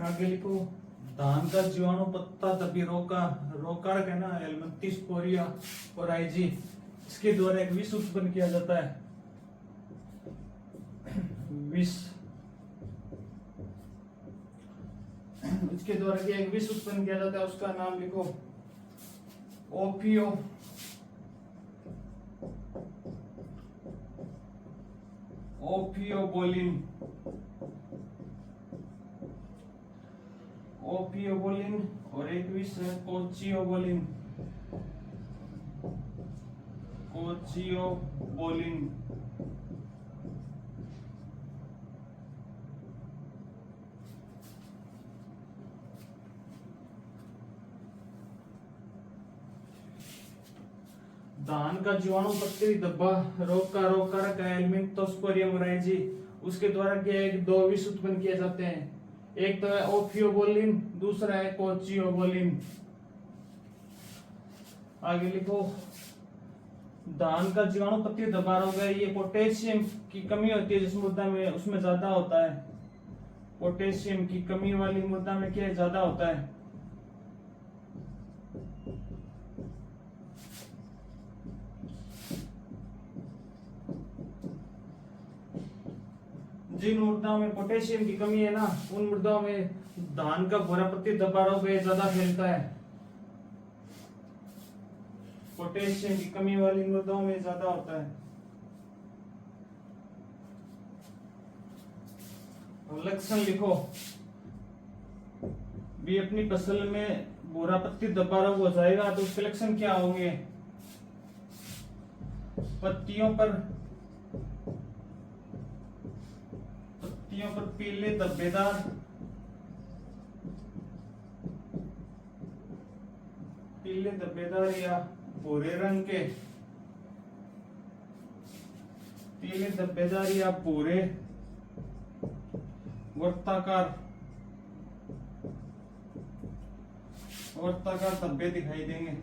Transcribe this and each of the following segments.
आगे लिखो धान का जीवाणु पत्ता तभी रोका रोकार कहना एलमंथिस पोरिया और आईजी इसके द्वारा एक विष उत्पन्न किया जाता है। विष इसके द्वारा क्या एक विष उत्पन्न किया जाता है, उसका नाम लिखो ओपियो ओपियोबोलिन ओपियोबोलिन और एक विष है कोचियोबोलिन कोचियोबोलिन। धान का जीवाणु पत्ती धब्बा रोग कारक एलमिंथोस्पोरियम राइजी उसके द्वारा क्या एक दो विष उत्पन्न किए जाते हैं। एक तो है ओपियोबोलिन, दूसरा है कोचियोबोलिन। आगे लिखो धान का जीवाणु पत्ती धब्बा रोग है, ये पोटेशियम की कमी होती है जिस मृदा में उसमें ज्यादा होता है। पोटेशियम की कमी वाली मृदा में क्या ज्यादा होता है। जिन मृदाओं में पोटेशियम की कमी है ना, उन मृदाओं में धान का भूरा पत्ती धब्बा रोग ज्यादा फैलता है। पोटेशियम की कमी वाली मृदाओं में ज्यादा होता है। लक्षण लिखो भी अपनी फसल में भूरा पत्ती धब्बा रोग हो जाएगा तो उसके लक्षण क्या होंगे। पत्तियों पर पीले धब्बेदार या भूरे रंग के पीले धब्बेदार या भूरे वर्ताकार धब्बे दिखाई देंगे।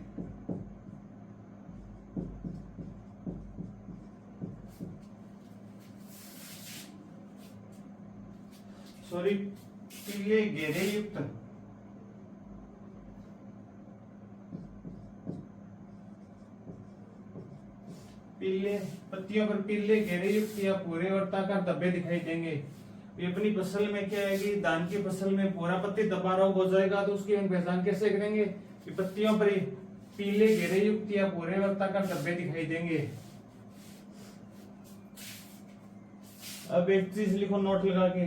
सॉरी पीले घेरे युक्त पीले पत्तियों पर पीले घेरे युक्त या पूरे वर्ताकार धब्बे दिखाई देंगे। ये अपनी फसल में क्या है कि धान की फसल में पूरा पत्ती धब्बा रोग हो जाएगा तो उसकी हम पहचान कैसे करेंगे कि पत्तियों पर पीले घेरे युक्त या पूरे वर्ताकार धब्बे दिखाई देंगे। अब एक चीज लिखो नोट लगा के,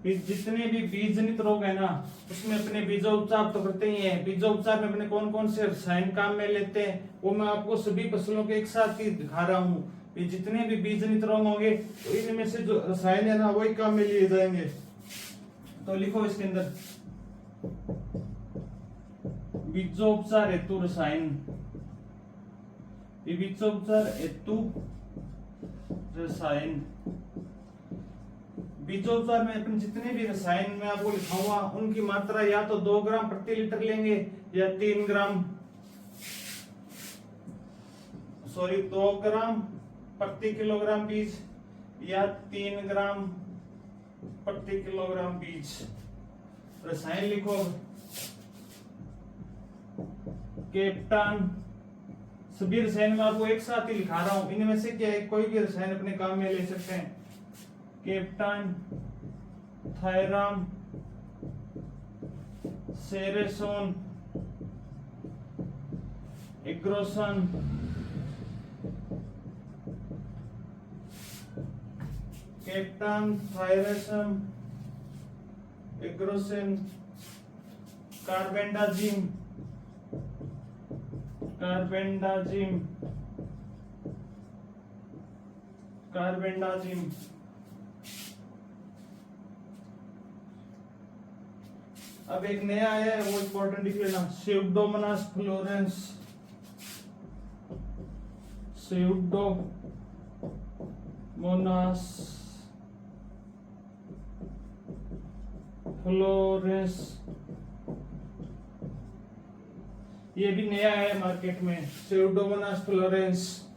जितने भी बीज जनित रोग है ना उसमें अपने बीजोपचार तो करते ही हैं। बीजोपचार में अपने कौन कौन से रसायन काम में लेते हैं वो मैं आपको सभी फसलों के एक साथ ही दिखा रहा हूँ। जितने भी बीज जनित रोग होंगे तो इनमें से जो रसायन है ना वही काम में लिए जाएंगे। तो लिखो इसके अंदर बीजोपचार हेतु रसायन, बीजोपचार हेतु रसायन। बीजोपचार में अपन जितने भी रसायन में आपको लिखाऊंगा उनकी मात्रा या तो 2 ग्राम प्रति लीटर लेंगे या 2 ग्राम प्रति किलोग्राम बीज या 3 ग्राम प्रति किलोग्राम बीज। रसायन लिखो कैप्टान। सभी रसायन में आपको एक साथ ही लिखा रहा हूं, इनमें से क्या है कोई भी रसायन अपने काम में ले सकते हैं। Captan, thiram, ceresan, agrosan, captan, thiram, agrosan, carbendazim, carbendazim. अब एक नया आया है वो इंपॉर्टेंट लिख लेना, स्यूडोमोनास फ्लोरेंस, स्यूडोमोनास फ्लोरेंस, ये भी नया है मार्केट में, स्यूडोमोनास फ्लोरेंस।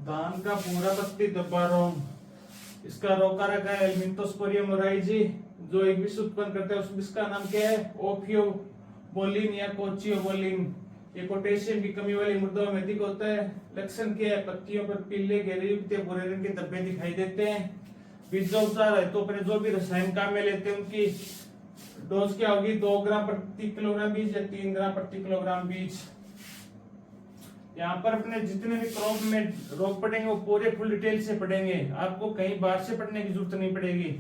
धान का पूरा पत्ती दबा रोग, इसका रोग कारक है एल्मिंथोस्पोरियम ओराइजी, जो एक विष उत्पन्न करता है उस विष का नाम क्या है ओफियोबोलिन या कोचियोबोलिन। ये पोटेशियम की कमी वाली मृदाओं में अधिक होता है। लक्षण क्या है, पत्तियों पर पीले गहरे युक्त या भूरे रंग के धब्बे दिखाई देते हैं। बीजोपचार है तो अपने जो भी रसायन काम में लेते हैं उनकी डोज क्या होगी, 2 ग्राम प्रति किलोग्राम बीज या 3 ग्राम प्रति किलोग्राम बीज। यहाँ पर अपने जितने भी क्रॉप में रोग पड़ेंगे वो पूरे फुल डिटेल से पढ़ेंगे, आपको कहीं बाहर से पढ़ने की जरूरत नहीं पड़ेगी।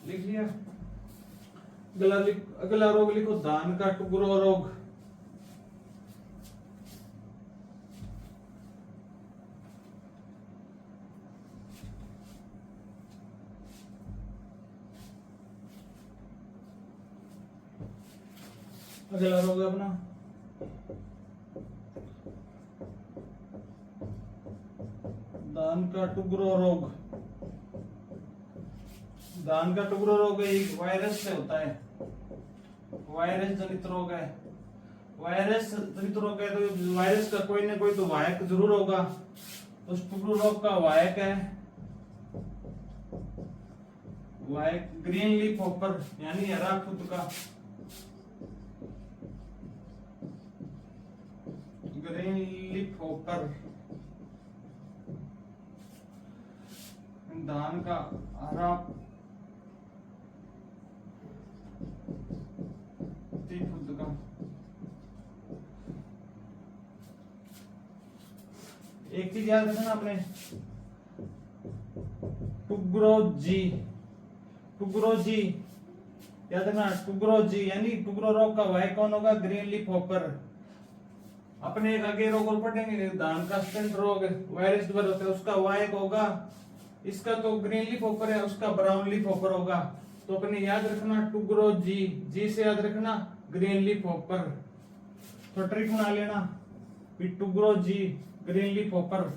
लिख लिया। अगला रोग लिखो धान का टुकड़ो रोग। अगला रोग अपना धान का टुकड़ो रोग। धान का टुकड़ो रोग एक वायरस से होता है, वायरस जनित रोग है। वायरस जनित रोग है तो वायरस का कोई ना कोई तो वाहक जरूर होगा। उस टुकड़ो रोग का वाहक है वाहक ग्रीन लीफ हॉपर यानी हरा खुद का, ग्रीन लीफ हॉपर। धान का हरा खुद का। एक चीज याद रखना आपने, टुग्रोजी, टुग्रोजी याद रखना, टुग्रोजी यानी टुग्रो रोग का वाहक कौन होगा, ग्रीन लीफ हॉपर। अपने एक आगे रोग और पढ़ेंगे, धान का स्टंट रोग वायरस द्वारा होता है, उसका वाहक होगा, इसका तो ग्रीन लीफ हॉपर है, उसका ब्राउन लीफ हॉपर होगा। तो अपने याद रखना टुग्रो जी, जी से याद रखना ग्रीन लीफ हॉपर। तो ट्रिक बना लेना टुग्रो जी ग्रीन लीफ हॉपर।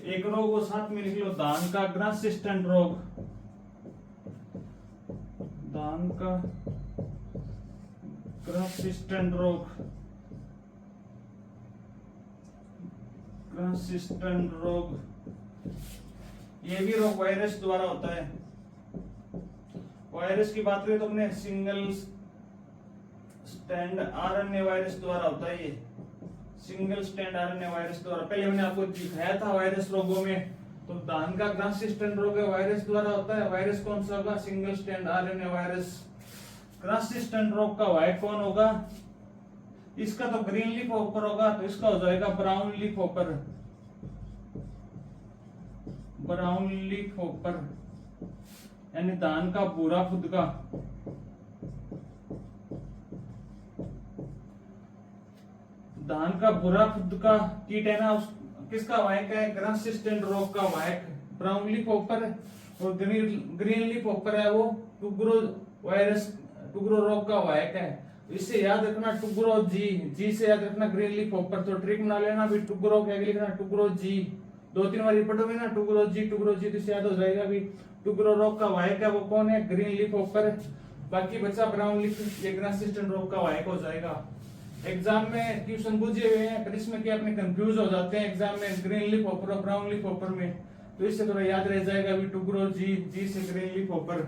एक रोग वो साथ में लिख लो, धान का ग्रासिस्टेंट रोग। धान का ग्रासिस्टेंट रोग, ग्रासिस्टेंट रोग। ये भी रोग वायरस द्वारा होता है। वायरस की बात करें तो अपने सिंगल स्टैंड आरएनए वायरस द्वारा होता है। ये सिंगल स्टैंड आरएनए वायरस द्वारा, पहले मैंने आपको दिखाया था वायरस रोगों में। तो धान का ग्रासिस्टेंट रोग है, वायरस द्वारा होता है। वायरस कौन सा होगा, सिंगल स्टैंड आरएनए वायरस। ग्रासिस्टेंट रोग का वाहक कौन होगा, इसका तो ग्रीन लीफ हॉपर होगा, तो इसका हो जाएगा brown leaf hopper, brown leaf hopper यानी धान का भूरा खुद का। धान का भूरा खुद का कीट है ना, उस किसका वाहक है, ग्रासिस्टेंट रोग का वाहक ब्राउन लीफ हॉपर है, और ग्रीन लीफ हॉपर है वो टुग्रो वायरस, टुग्रो रोग का वाहक है। इससे याद रखना टुग्रो जी, जी से याद रखना ग्रीन लीफ हॉपर। तो ट्रिक बना लेना भी टुग्रो क्या लिखना, टुग्रो जी। 2-3 बार पढ़ोगे ना टुग्रो जी तो इससे याद हो जाएगा भी टुग्रो रोग का वाहक है वो कौन है, ग्रीन लीफ हॉपर। बाकी बचा ब्राउन लीफ, ये ग्रासिस्टेंट रोग का वाहक हो जाएगा। एग्जाम में क्वेश्चन पूछे हुए हैं, पर इसमें क्या अपने कंफ्यूज हो जाते हैं एग्जाम में ग्रीन लीफ हॉपर और ब्राउन लीफ हॉपर में, तो इससे थोड़ा याद रह जाएगा भी टुग्रो जी, जी से ग्रीन लीफ हॉपर।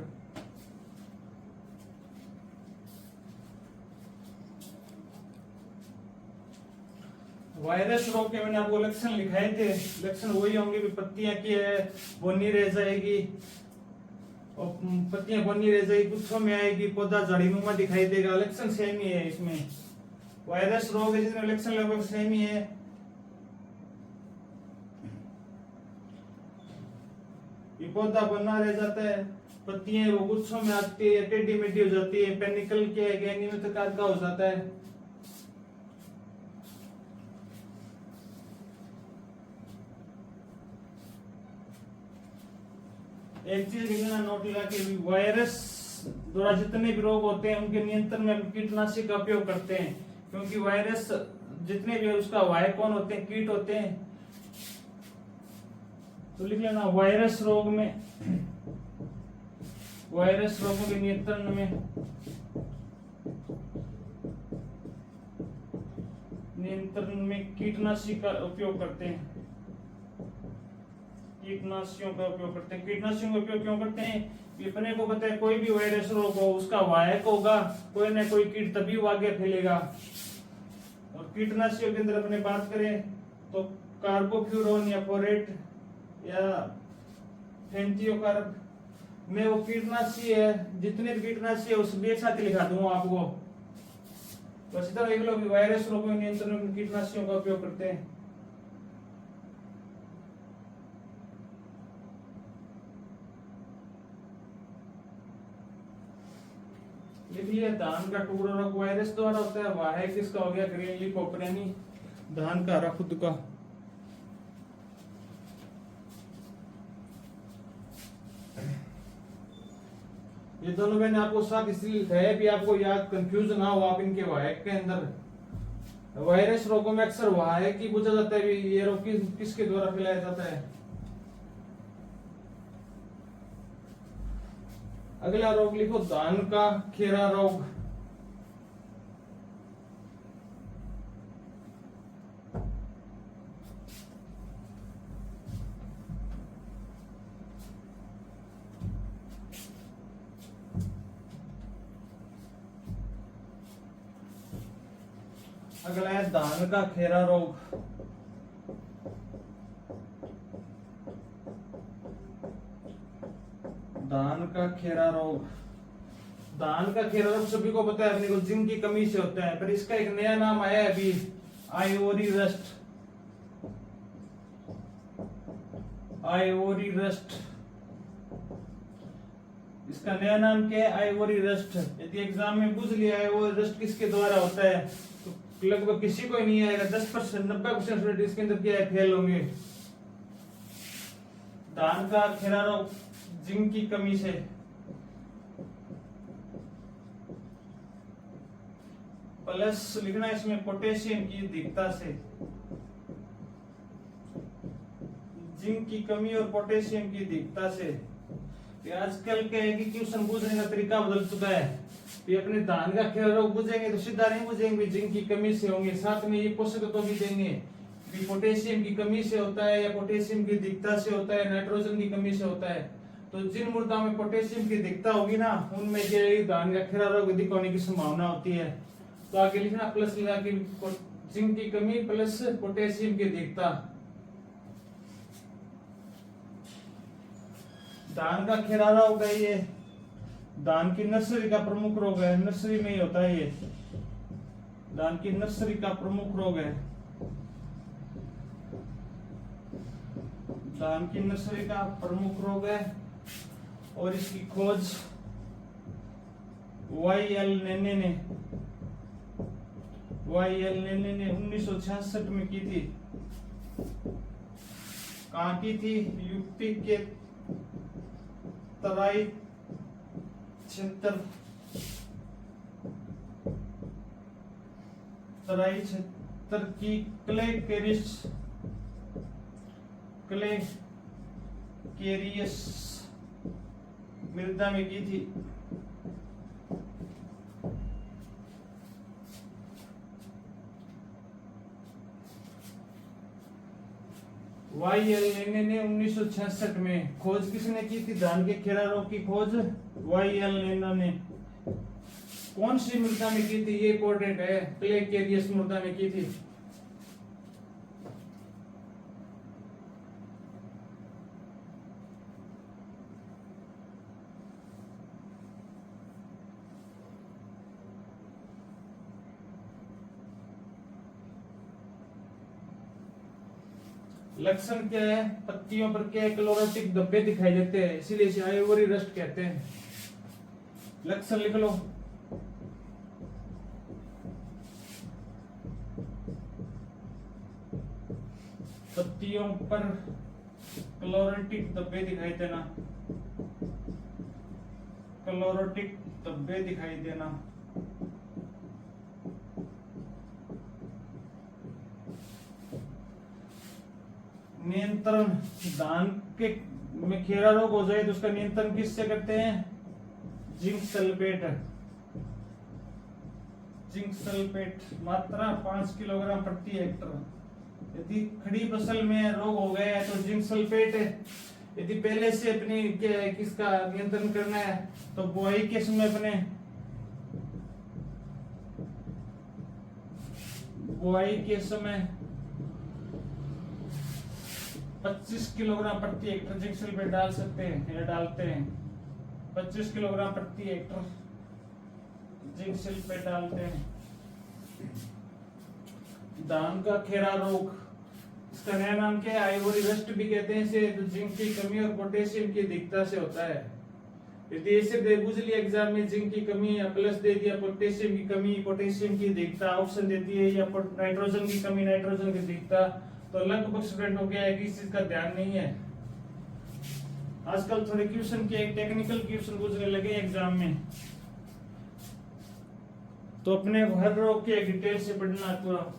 वायरस रोग के मैंने आपको लक्षण लिखाए थे, लक्षण वही होंगे भी पत्तियां की है बोनी रह जाएगी और पत्तियां बोनी रह जाएगी, गुच्छों में आएगी, पौधा झाड़ीनुमा दिखाई देगा, लक्षण सेम ही है इसमें। वायरस रोग है जिसमें लक्षण लगभग सेम ही है। ये पौधा बना रह जाता है, पत्तियां वो गुच्छों में आती है, टेढ़ी मेढ़ी हो जाती है, पेनिकल के अनियमित आकार का हो जाता है। एक चीज लिखना नोट लगा कि वायरस द्वारा जितने भी रोग होते हैं उनके नियंत्रण में हम कीटनाशक का उपयोग करते हैं, क्योंकि वायरस जितने भी उसका वाहक कौन होते हैं, कीट होते हैं। तो लिख लेना वायरस रोगों के नियंत्रण में कीटनाशक का उपयोग करते हैं। कीटनाशियों का उपयोग करते हैं। कीटनाशियों का उपयोग क्यों करते हैं? अपने को पता है कोई भी वायरस रोग हो उसका वाहक होगा कोई ना कोई कीट, तभी वो आगे फैलेगा। और कीटनाशियों के अंदर अपने बात करें तो कार्बोफ्यूरॉन या फोरेट या फेंथियोकार्ब में वो कीटनाशी है, जितने भी कीटनाशी है उस भी एक साथ लिखा दूंगा आपको। बस इतना देख लो कि वायरस रोगों के नियंत्रण में कीटनाशियों का उपयोग करते हैं। ये धान का टुकड़ा रोग वायरस द्वारा होता है, वाहक किसका हो गया? ग्रीन लीफ कोपरेनी, धान का हरा खुद का। ये दोनों मैंने आपको साथ इसलिए लिखाया भी आपको याद कंफ्यूज ना हो आप इनके वाहक के अंदर। वायरस रोगों में अक्सर वाहक ही पूछा जाता है, ये रोग किसके द्वारा फैलाया जाता है। अगला रोग लिखो धान का खेरा रोग। अगला है धान का खेरा रोग। धान का खेरा रोग, धान का खेरा रोग सभी को पता है, अपने को जिंक की कमी से होता है, पर इसका एक नया नाम आया है अभी, आइवोरी रस्ट। आइवोरी रस्ट इसका नया नाम क्या है? Ivory rust. यदि एग्जाम में पूछ लिया है वो रस्ट किसके द्वारा होता है तो लगभग किसी को नहीं आएगा, 10% 90% स्टूडेंट इसके अंदर क्या है फेल होंगे। धान का खेरा रोग जिंक की कमी से। प्लस लिखना इसमें पोटेशियम की अधिकता से। जिंक की कमी और पोटेशियम की अधिकता से। आजकल क्या है कि क्वेश्चन पूछने का तरीका बदल चुका है। ये अपने धान का खेरा रोग पूछेंगे तो सीधा नहीं पूछेंगे जिंक की कमी से होंगे, साथ में ये पोषक तत्व भी देंगे कि पोटेशियम की कमी से होता है या पोटेशियम की अधिकता से होता है, नाइट्रोजन की कमी से होता है। तो जिन मृदा में पोटेशियम की अधिकता होगी ना उनमें ये धान का खेरा रोग अधिक होने की संभावना होती है। तो आगे लिखना प्लस लगा कि जिंक की कमी प्लस पोटेशियम की अधिकता। धान का खेरा रोग है ये धान की नर्सरी का प्रमुख रोग है, नर्सरी में ही होता है ये। धान की नर्सरी का प्रमुख रोग है, धान की नर्सरी का प्रमुख रोग है। और इसकी खोज वाई.एल. नेने ने 1966 में की थी। कहाँ की थी? यूपी के तराई क्षेत्र की क्ले केरियस मृदा में की थी। वाई.एल. नेने ने 1966 में खोज किसने की थी? धान के खेरा रोग की खोज वाई.एल. नेने ने कौन सी मृदा में की थी? ये इंपॉर्टेंट है, क्ले केरियस मृदा में की थी। लक्षण क्या है, पत्तियों पर क्या क्लोरोटिक धब्बे दिखाई देते हैं, इसीलिए इसे आइवरी रस्ट कहते हैं। लक्षण लिख लो। पत्तियों पर क्लोरोटिक धब्बे दिखाई देना, क्लोरोटिक धब्बे दिखाई देना। नियंत्रण, धान के में खीरा रोग हो जाए तो उसका नियंत्रण किससे करते हैं? Zinc sulphate. जिंक सल्फेट मात्रा 5 किलोग्राम प्रति हेक्टर। यदि खड़ी फसल में रोग हो गया है तो जिंक सल्फेट, यदि पहले से अपनी किसका नियंत्रण करना है तो बुआई के समय अपने बुआई के समय 25 किलोग्राम प्रति हेक्टर जिंक सल्फेट डाल सकते हैं या डालते हैं। 25 किलोग्राम प्रति हेक्टर जिंक सल्फेट डालते हैं। धान का खेरा रोग, इसका नया नाम क्या है? आइवरी रस्ट भी कहते हैं इसे। तो जिंक की कमी और पोटेशियम की अधिकता से होता है। यदि ऐसे दे पूछ लिया एग्जाम में जिंक की कमी या प्लस दे दिया पोटेशियम की कमी, पोटेशियम की अधिकता ऑप्शन देती है, या नाइट्रोजन की कमी, नाइट्रोजन की अधिकता, तो लगभग स्टूडेंट हो गया है कि इस चीज का ध्यान नहीं है। आजकल थोड़े क्वेश्चन के टेक्निकल क्वेश्चन पूछने लगे एग्जाम में, तो अपने हर रोग के डिटेल से पढ़ना पूरा।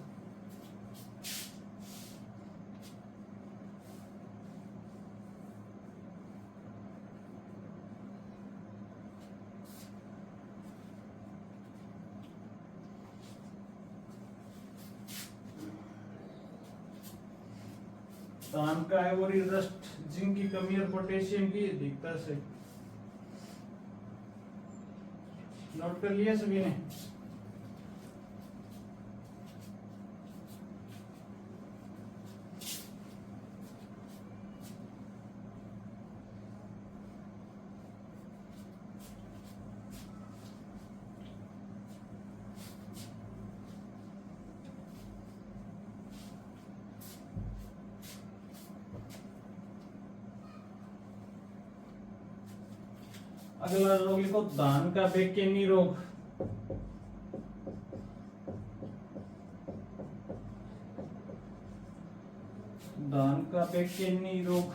धान का आइवरी रस्ट जिंक की कमी और पोटेशियम की अधिकता से। नोट कर लिया सभी ने? अगला रोग लिखो, धान का बेचैनी रोग। धान का बेचैनी रोग,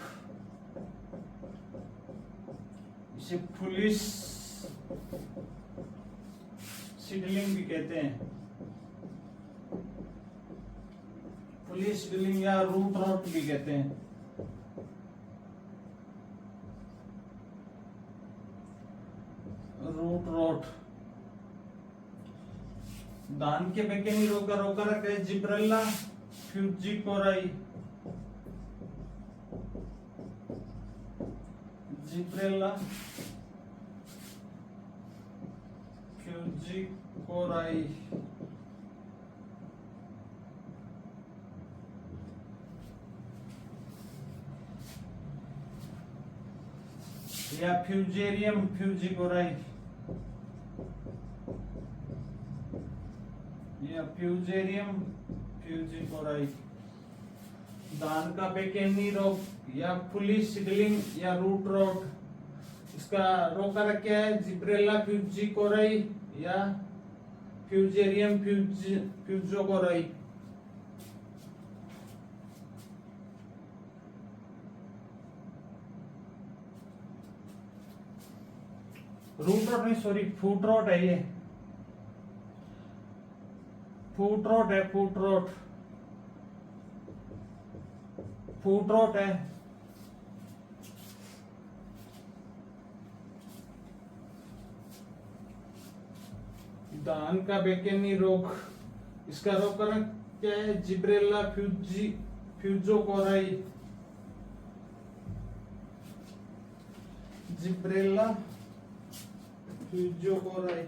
इसे फुलिश सीडलिंग भी कहते हैं। फुलिश सीडलिंग या रूट रॉट भी कहते हैं। Root rot. धान के बेचैनी रोग का रोगकारक है जिब्रेल्ला फ्यूजिकोराई। जिब्रेल्ला फ्यूजिकोराई। या फ्यूजेरियम फ्यूजिकोराई, या फ्यूजेरियम फ्यूजिकोराई। धान का बेचैनी रोग या फुलिश सीडलिंग या रूट रॉट, इसका रोगकारक क्या है? जिब्रेल्ला फ्यूजिकोराई या फ्यूजेरियम फ्यूजिकोराई। रूट रॉट नहीं, सॉरी, फूट रॉट है ये। फूट रॉट है, फूट रॉट, फूट रॉट है। धान का बेचैनी रोग, इसका रोगकारक क्या है? जिब्रेल्ला फ्यूजिकोराई। जिब्रेल्ला फ्यूजिकोराई।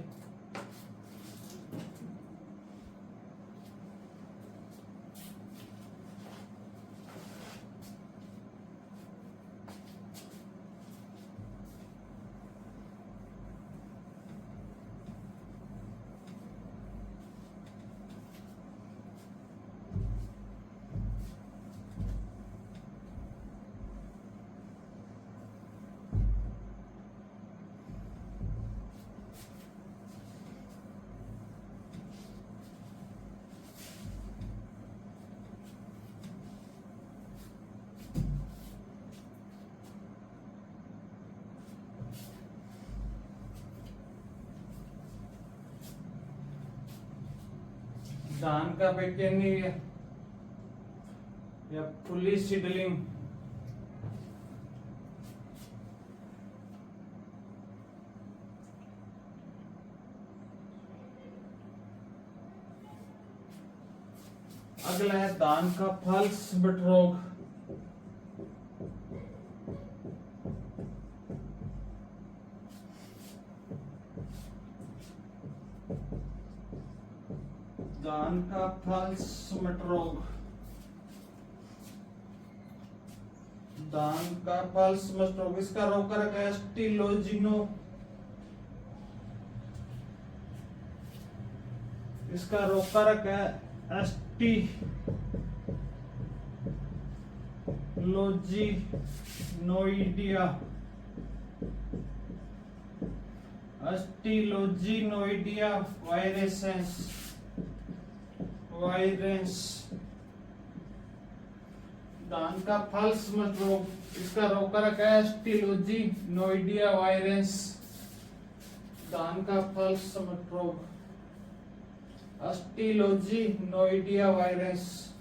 दान का बैक्टीरिया या पुलिस सीडलिंग, अगला है दान का फल्स बट रोग, दान का फल्स मट रोग, दान का फल्स मट रोग, इसका रोग का रखा है स्टिलोजिनो, इसका रोग का रखा है एस्टिलोजिनोइडिया, एस्टिलोजिनोइडिया वायरेंस, दान का फल्स मत रोग, इसका रोग का रखा है एस्टिलोजिनोइडिया वायरेंस, दान का फल्स मत रोग, एस्टिलोजिनोइडिया वायरेंस।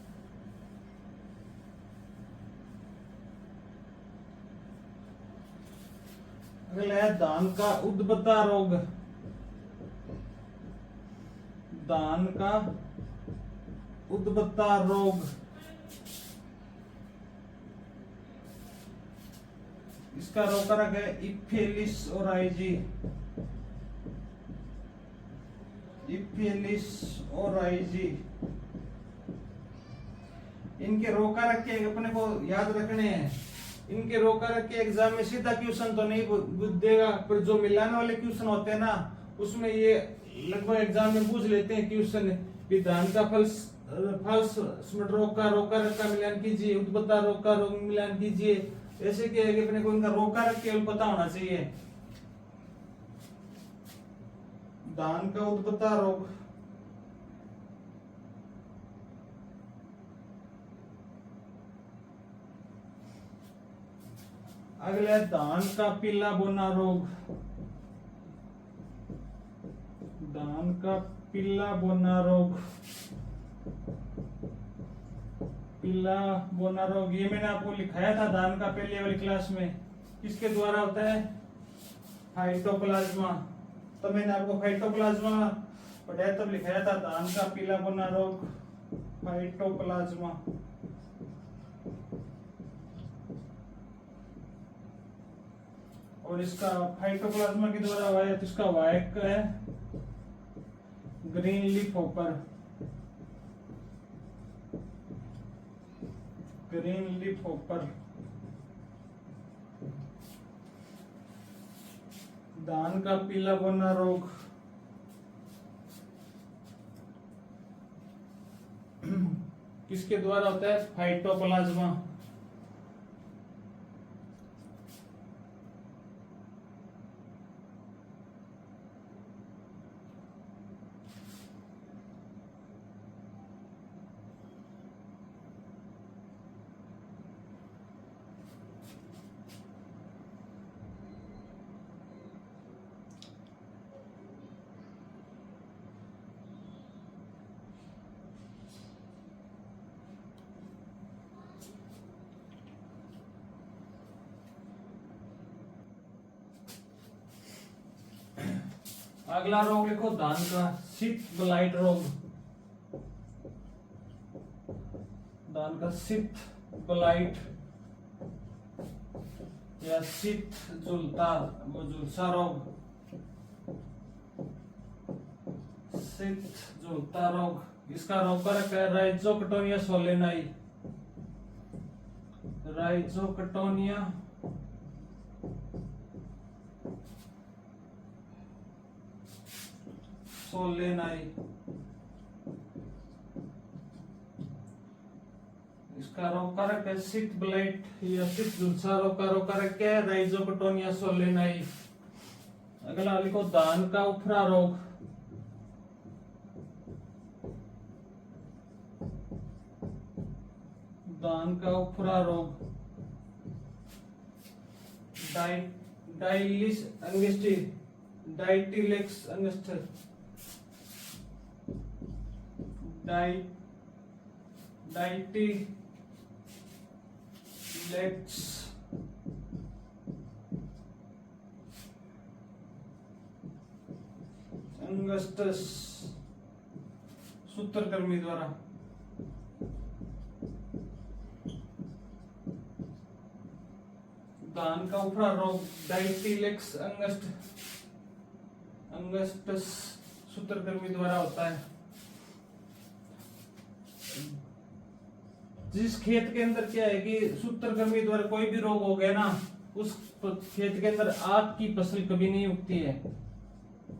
अगला है दान का उद्बता रोग, दान का उद्बता रोग, इसका रोग का रखा है इफेलिस ओराइजी, इफेलिस ओराइजी। इनके रोग का रख के अपने को याद रखने हैं, इनके रोग का रख के एग्जाम में सीधा क्वेश्चन तो नहीं देगा, पर जो मिलाने वाले क्वेश्चन होते हैं ना उसमें ये लगभग एग्जाम में पूछ लेते हैं क्वेश्चन, दान का फल्स रोग का रख का मिलान कीजिए, उद्बता रोग का रोग मिलान कीजिए, ऐसे क्या है कि अपने को इनका रोग का रख केवल पता होना चाहिए। दान का उद्बता रोग, अगला दान का पीला बोना रोग, दान का पीला बोना रोग, पीला बोना रोग ये मैंने आपको लिखाया था दान का पहले वाली क्लास में, किसके द्वारा होता है, फाइटोप्लाज्मा, तो मैंने आपको फाइटोप्लाज्मा पढ़ाया तब लिखाया था दान का पीला बोना रोग, फाइटोप्लाज्मा। और इसका फाइटोप्लाज्मा के द्वारा हुआ है तो इसका वाहक है green leaf hopper, green leaf hopper. दान का पीला बोना रोग, किसके द्वारा होता है, फाइटोप्लाज्मा। अगला रोग लिखो दान का शीत ब्लाइट रोग, दान का शीत ब्लाइट या शीत झुलसा रोग, शीत झुलता रोग। इसका रोग का रखा है राइजोक्टोनिया सोलेनाई, राइजोक्टोनिया सोलेनाई। इसका रोग कारक है शीत ब्लाइट या शीत झुलसा रोग का रोग कारक क्या है, राइजोक्टोनिया सोलेनाई। अगला लिखो दान का उफरा रोग, दान का उफरा रोग। डाइलिस अंगेस्टी, डाइटिलेक्स अंगस्टर, डाइटिलेक्स अंगस्टस सूत्रकृमि द्वारा दान का उफरा रोग डाइटिलेक्स अंगस्टस सूत्रकृमि द्वारा होता है। जिस खेत के अंदर क्या है कि सूत्रकृमि द्वारा कोई भी रोग हो गया ना, उस खेत के अंदर आग की फसल कभी नहीं उगती है,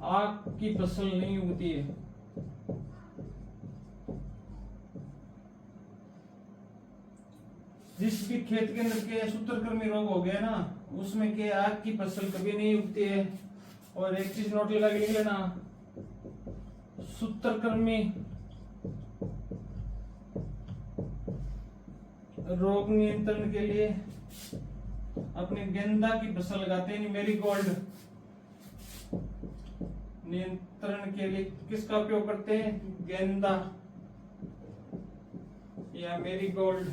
आग की फसल नहीं उगती है। जिस भी खेत के अंदर के सूत्रकृमि रोग हो गया ना, उसमें के आग की फसल कभी नहीं उगती है। और एक चीज नोट लगा के लिख लेना, सूत्रकृमि रोग नियंत्रण के लिए अपने गेंदा की फसल लगाते हैं, मैरीगोल्ड नियंत्रण के लिए किसका उपयोग करते हैं, गेंदा या मैरीगोल्ड।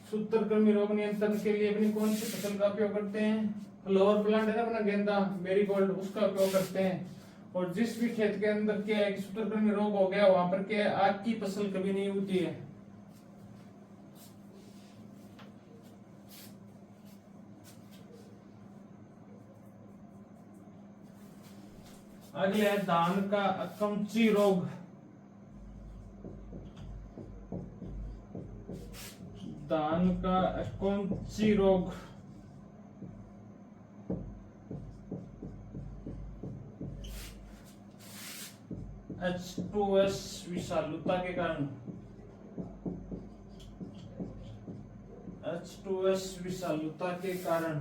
सूत्रकृमि रोग नियंत्रण के लिए अपनी कौन सी फसल का उपयोग करते हैं, फ्लावर प्लांट है ना अपना गेंदा मैरीगोल्ड, उसका उपयोग करते हैं। और जिस भी खेत के अंदर क्या है सूत्रकृमि रोग हो गया, वहां पर क्या आग की फसल कभी नहीं होती है। अगले है धान का अकमची रोग। धान का अकमची रोग H2S विषालुता के कारण, H2S विषालुता के कारण।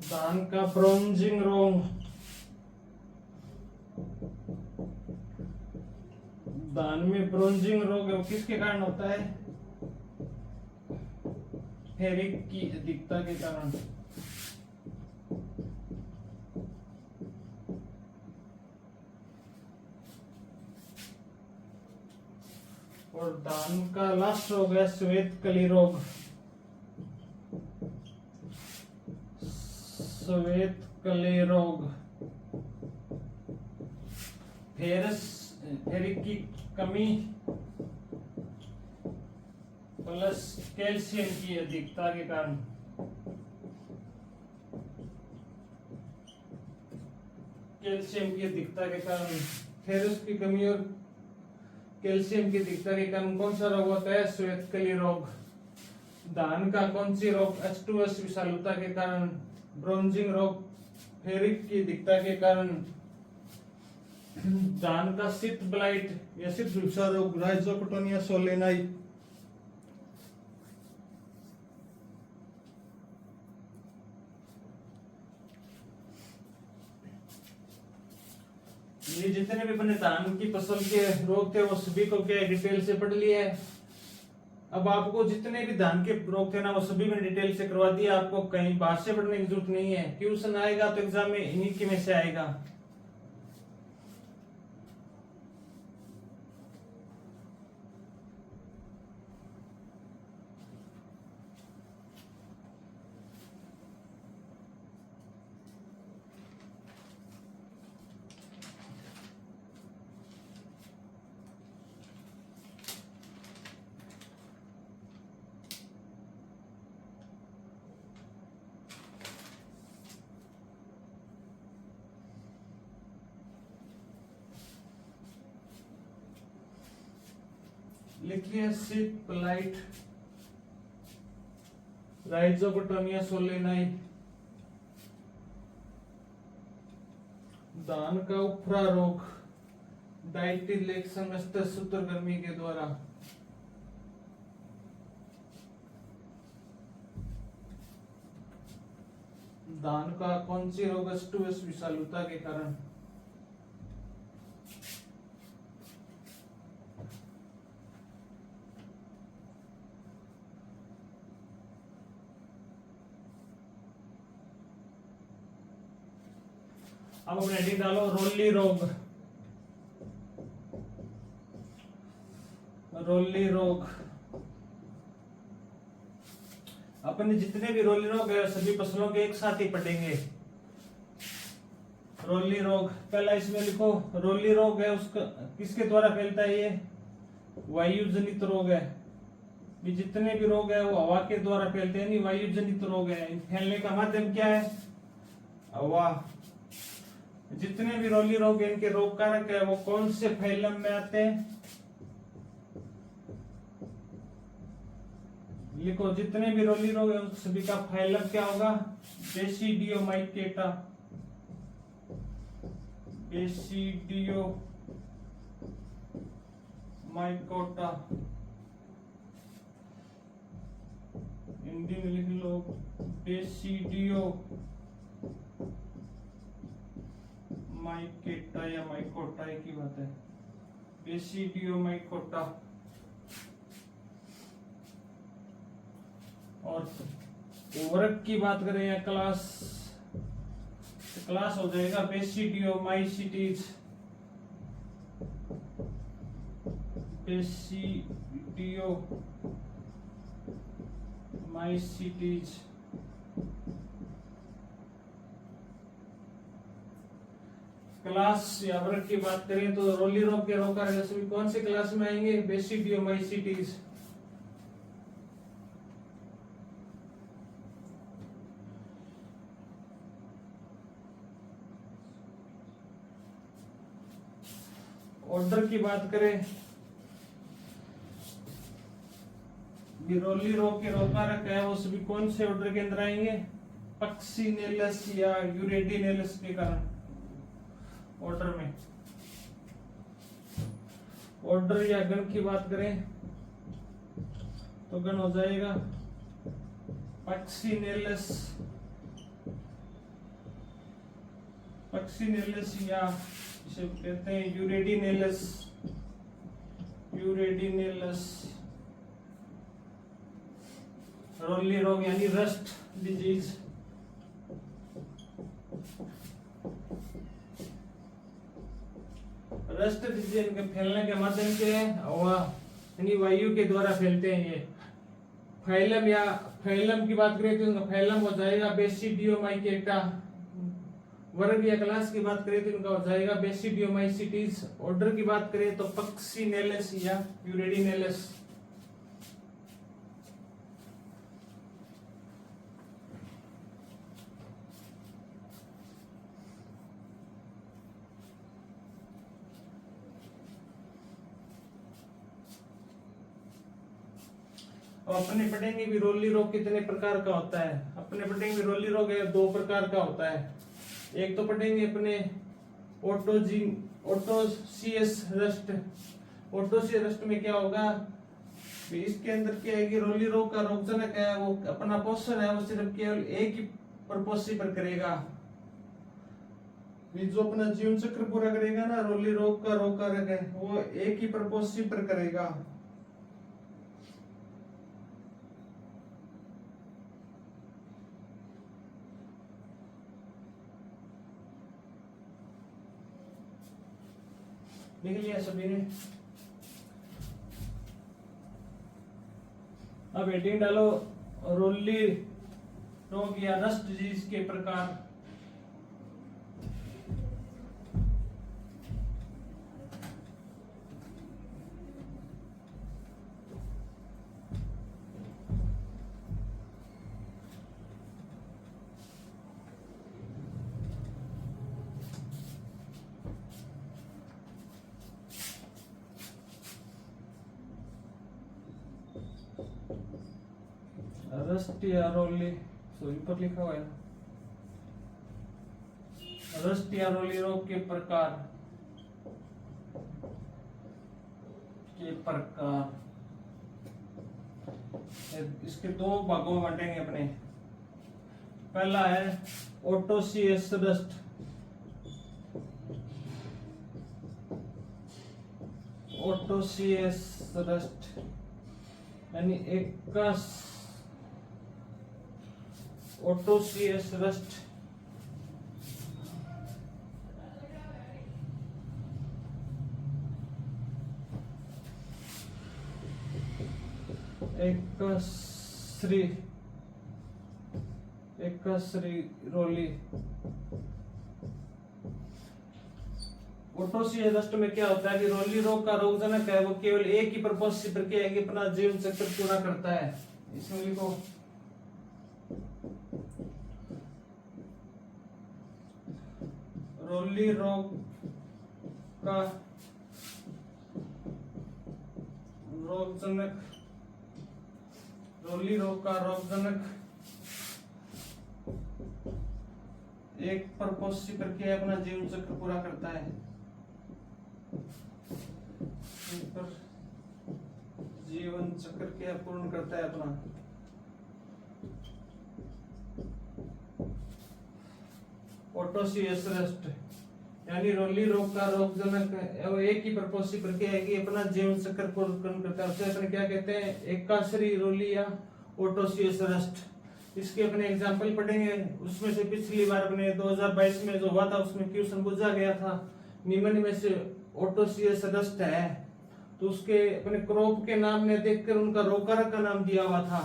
धान का ब्रोंजिंग रोग, धान में ब्रोंजिंग रोग है वो किसके कारण होता है, फेरिक की अधिकता के कारण। और धान का लास्ट रोग है श्वेत कली रोग, श्वेत कली रोग फेरिक की कमी प्लस कैल्शियम की अधिकता के कारण। कैल्शियम की अधिकता के कारण, फेरस की कमी और कैल्शियम की अधिकता के कारण कौन सा रोग होता है, श्वेत कली रोग। धान का कौन सी रोग, H2S विषालुता के कारण, ब्रोंजिंग रोग फेरिक की अधिकता के कारण। धान का शीत ब्लाइट या शीत झुलसा रोग राइजोक्टोनिया सोलेनाई। ये जितने भी अपने धान की फसल के रोग थे वो सभी को क्या डिटेल से पढ़ लिए है। अब आपको जितने भी धान के रोग थे ना वो सभी में डिटेल से करवा दिया, आपको कहीं बाहर से पढ़ने की जरूरत नहीं है। ट्यूशन आएगा तो एग्जाम में इन्हीं के में से आएगा। लिखिए शीत ब्लाइट, राइजोक्टोनिया सोलेनाई। धान का उफरा रोग डाइटिलेक्स अंगस्टस सूत्रकृमि के द्वारा। धान का कौन सी रोग, H2S विषालुता के कारण। अब अपने हेडिंग डालो रोली रोग। रोली रोग, अपने जितने भी रोली रोग है सभी फसलों के एक साथ ही पढ़ेंगे। रोली रोग, पहला इसमें लिखो रोली रोग है उसका किसके द्वारा फैलता है, ये वायु जनित रोग है। ये जितने भी रोग है वो हवा के द्वारा फैलते हैं, नहीं वायु जनित रोग है। फैलने का माध्यम क्या है, हवा। जितने भी रोली रोग है इनके रोग कारक है वो कौन से फैलम में आते हैं, लिखो जितने भी रोली रोग है उस सभी का फाइलम क्या होगा, बेसिडियोमाइकेटा। बेसिडियोमाइकोटा, हिंदी में लिख लो बेसिडियोमाइकेटा या माइकोटा एक ही बात है, बेसिडियोमाइकोटा। और वर्ग की बात करें या क्लास, क्लास हो जाएगा बेसिडियोमाइसिटीज। बेसिडियोमाइसिटीज क्लास या वर्ग की बात करें तो रोली रोग के रोग कारक सभी कौन से क्लास में आएंगे, बेसिडियोमाइसिटीज। ऑर्डर की बात करें, रोली रोग के रोग कारक है वो सभी कौन से ऑर्डर के अंदर आएंगे, पक्सीनेलस या यूरेडिनेलस के कारण ऑर्डर में। ऑर्डर या गण की बात करें तो गण हो जाएगा पक्सीनेलस, पक्सीनेलस या इसे कहते हैं यूरेडिनेलस। यूरेडिनेलस रोली रोग यानी रस्ट डिजीज। रस्ट डिजीज इनके फैलने के माध्यम से हवा यानी वायु के द्वारा फैलते हैं। ये फाइलम या फाइलम की बात करें तो इनका फाइलम हो जाएगा बेसिडियोमाइकेटा। वर्ग या क्लास की बात करें तो इनका हो जाएगा बेसिडियोमाइसिटीज। ऑर्डर की बात करें तो पक्सीनेलस या यूरेडिनेलस। और अपने पढ़ेंगे भी रोली रोग कितने प्रकार का होता है। अपने पढ़ेंगे रोली रोग है दो प्रकार का होता है। एक तो पढ़ेंगे अपने ओटोसियस रस्ट। ओटोसियस रस्ट में क्या होगा, इसके अंदर क्या है कि रोली रोग का रोगजनक है वो अपना पोषण है वो सिर्फ केवल एक ही प्रपोषी पर करेगा। जो अपना जीवन चक्र पूरा करेगा ना, रोली रोग का रोग कारक है वो एक ही प्रपोषी पर करेगा। लिख लिया सभी ने। अब हेडिंग डालो रोली रोग या रस्ट डिजीज के प्रकार। रस्ट या रोली, सॉरी ऊपर लिखा हुआ है रस्ट या रोली रोग के प्रकार। इसके दो भागों में बांटेंगे अपने। पहला है ओटोसियस रस्ट। ओटोसियस रस्ट यानी एकस ओटोसियस रस्ट। एकश्री एकश्री रोली। ओटोसीएस में क्या होता है कि रोली रोग का रोगजनक है वो केवल एक ही पर्पज से प्रक्रिया है कि अपना जीवन चक्र पूरा करता है। इसमें लिखो रोली रोग का रोगजनक, रोली रोग का रोगजनक एक पर्पज से प्रक्रिया अपना जीवन चक्र पूरा करता है। जीवन चक्र क्या पूर्ण करता है अपना। ओटोसीएस रेस्ट यानी रोली रोग का रोगजनक एक ही पर्पज से प्रक्रिया है कि अपना जीवन चक्र पूर्ण करता है। उसे अपने क्या कहते हैं, एकाश्री रोली या ओटोसीएस रेस्ट। इसके अपने एग्जाम्पल पढ़ेंगे। उसमें से पिछली बार अपने 2022 में जो हुआ था उसमें क्वेश्चन पूछा गया था निम्न में से ओटोसीएस रेस्ट है तो उसके अपने क्रॉप के नाम ने देखकर उनका रोगकारक का नाम दिया हुआ था।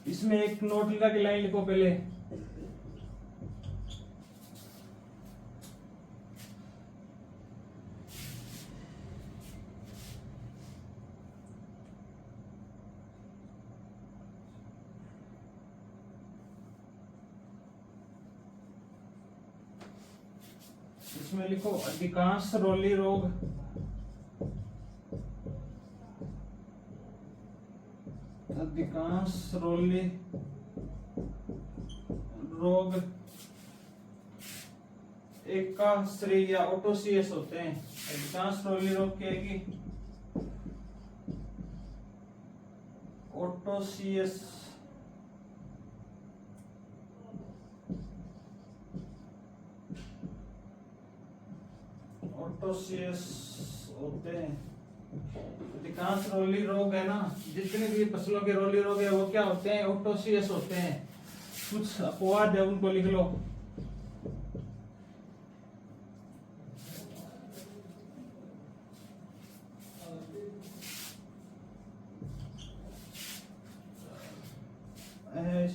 इसमें एक नोट लिखा के लाइन लिखो पहले। इसमें लिखो अधिकांश रोली रोग अधिकांश रोली रोग एकाश्री या ओटोसीएस होते हैं। अधिकांश रोली रोग क्या है कि ओटोसीएस ओटोसीएस होते हैं। अधिकांश रोली रोग है ना, जितने भी फसलों के रोली रोग है वो क्या होते हैं, ओटोसीएस होते हैं। कुछ अपवाद है उनको लिख लो।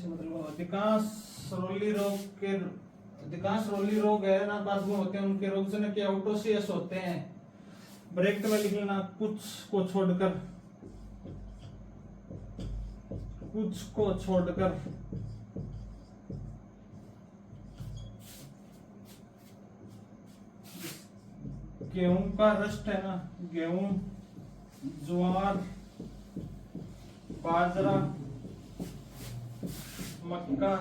मतलब अधिकांश रोली रोग है ना बाद में होते हैं उनके रोगजनक क्या ओटोसीएस होते हैं। ब्रैकेट में लिख लेना कुछ को छोड़कर गेहूं का रस्ट है ना, गेहूं, ज्वार, बाजरा, मक्का,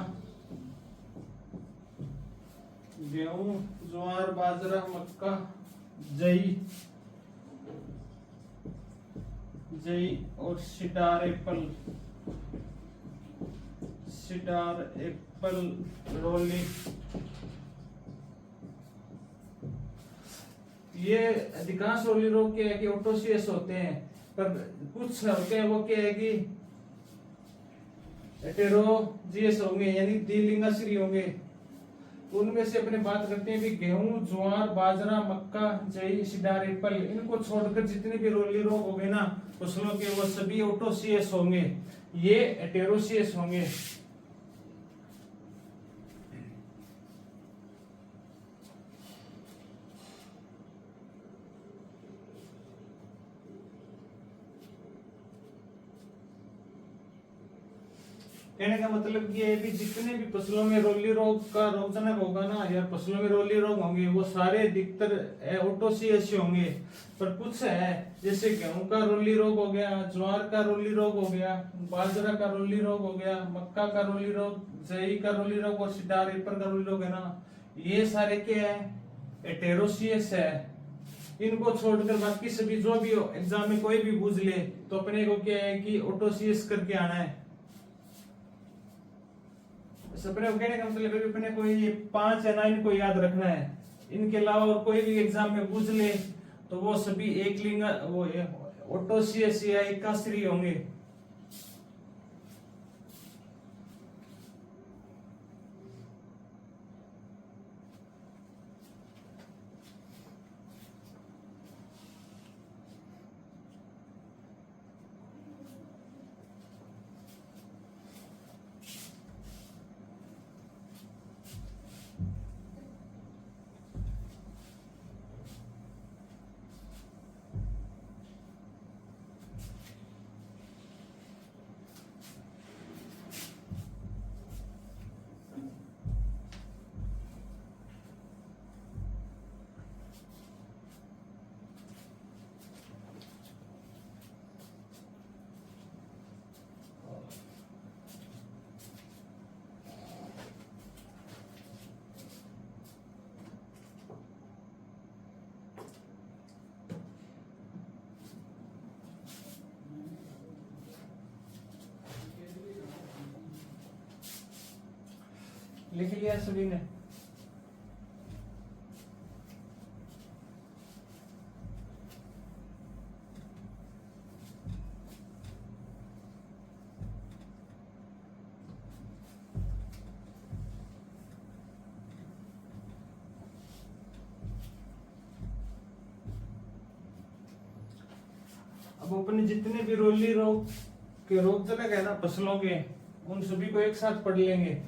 गेहूं, ज्वार, बाजरा, मक्का, जई और सिडार एप्पल रोली। ये अधिकांश रोली रोग क्या है कि ओटोसीएस होते हैं। पर कुछ होते हैं वो क्या है कि हेटेरोजीएस होंगे यानी द्विलिंगाश्री होंगे। उनमें से अपने बात करते हैं कि गेहूं, ज्वार, बाजरा, मक्का, जई, सिडार, एप्पल, इनको छोड़कर जितने भी रोली रोग होंगे ना फसलों के वो सभी ओटोसीएस होंगे, ये हेटेरोसीएस होंगे। कहने का मतलब ये है कि जितने भी फसलों में रोली रोग का रोगजनक होगा ना या फसलों में रोली रोग होंगे वो सारे अधिकतर ओटोसीएस होंगे। पर कुछ है जैसे गेहूं का रोली रोग हो गया, ज्वार का रोली रोग हो गया, बाजरा का रोली रोग हो गया, मक्का का रोली रोग, जई का रोली रोग और सिडार एप्पल का रोली रोग है ना, ये सारे क्या है, हेटेरोसीएस है। इनको छोड़कर बाकी सभी जो भी एग्जाम में कोई भी पूछ ले तो अपने को क्या है कि ओटोसीएस करके आना है। अपने कहने का मतलब अपने को ये 5 है ना, इनको याद रखना है। इनके अलावा और कोई भी एग्जाम में पूछ ले तो वो सभी एक लिंग वो ओटोसीएस या एकाश्री होंगे। लिख लिया सभी ने? अब अपने जितने भी रोली रोग के रोग चले गए ना फसलों के, उन सभी को एक साथ पढ़ लेंगे।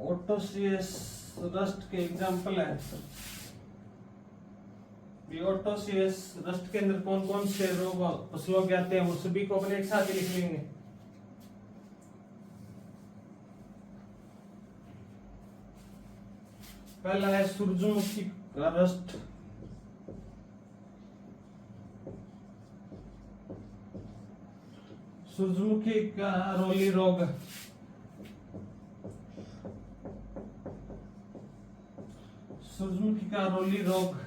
ओटोसियस रस्ट के एग्जाम्पल है। ओटोसियस रस्ट के अंदर कौन कौन से रोग फसलों के आते हैं वो सभी को अपने एक साथ ही लिख लेंगे। पहला है सूरजमुखी का रस्ट। सूरजमुखी का रोली रोग। सूरजमुखी का रोली रोग,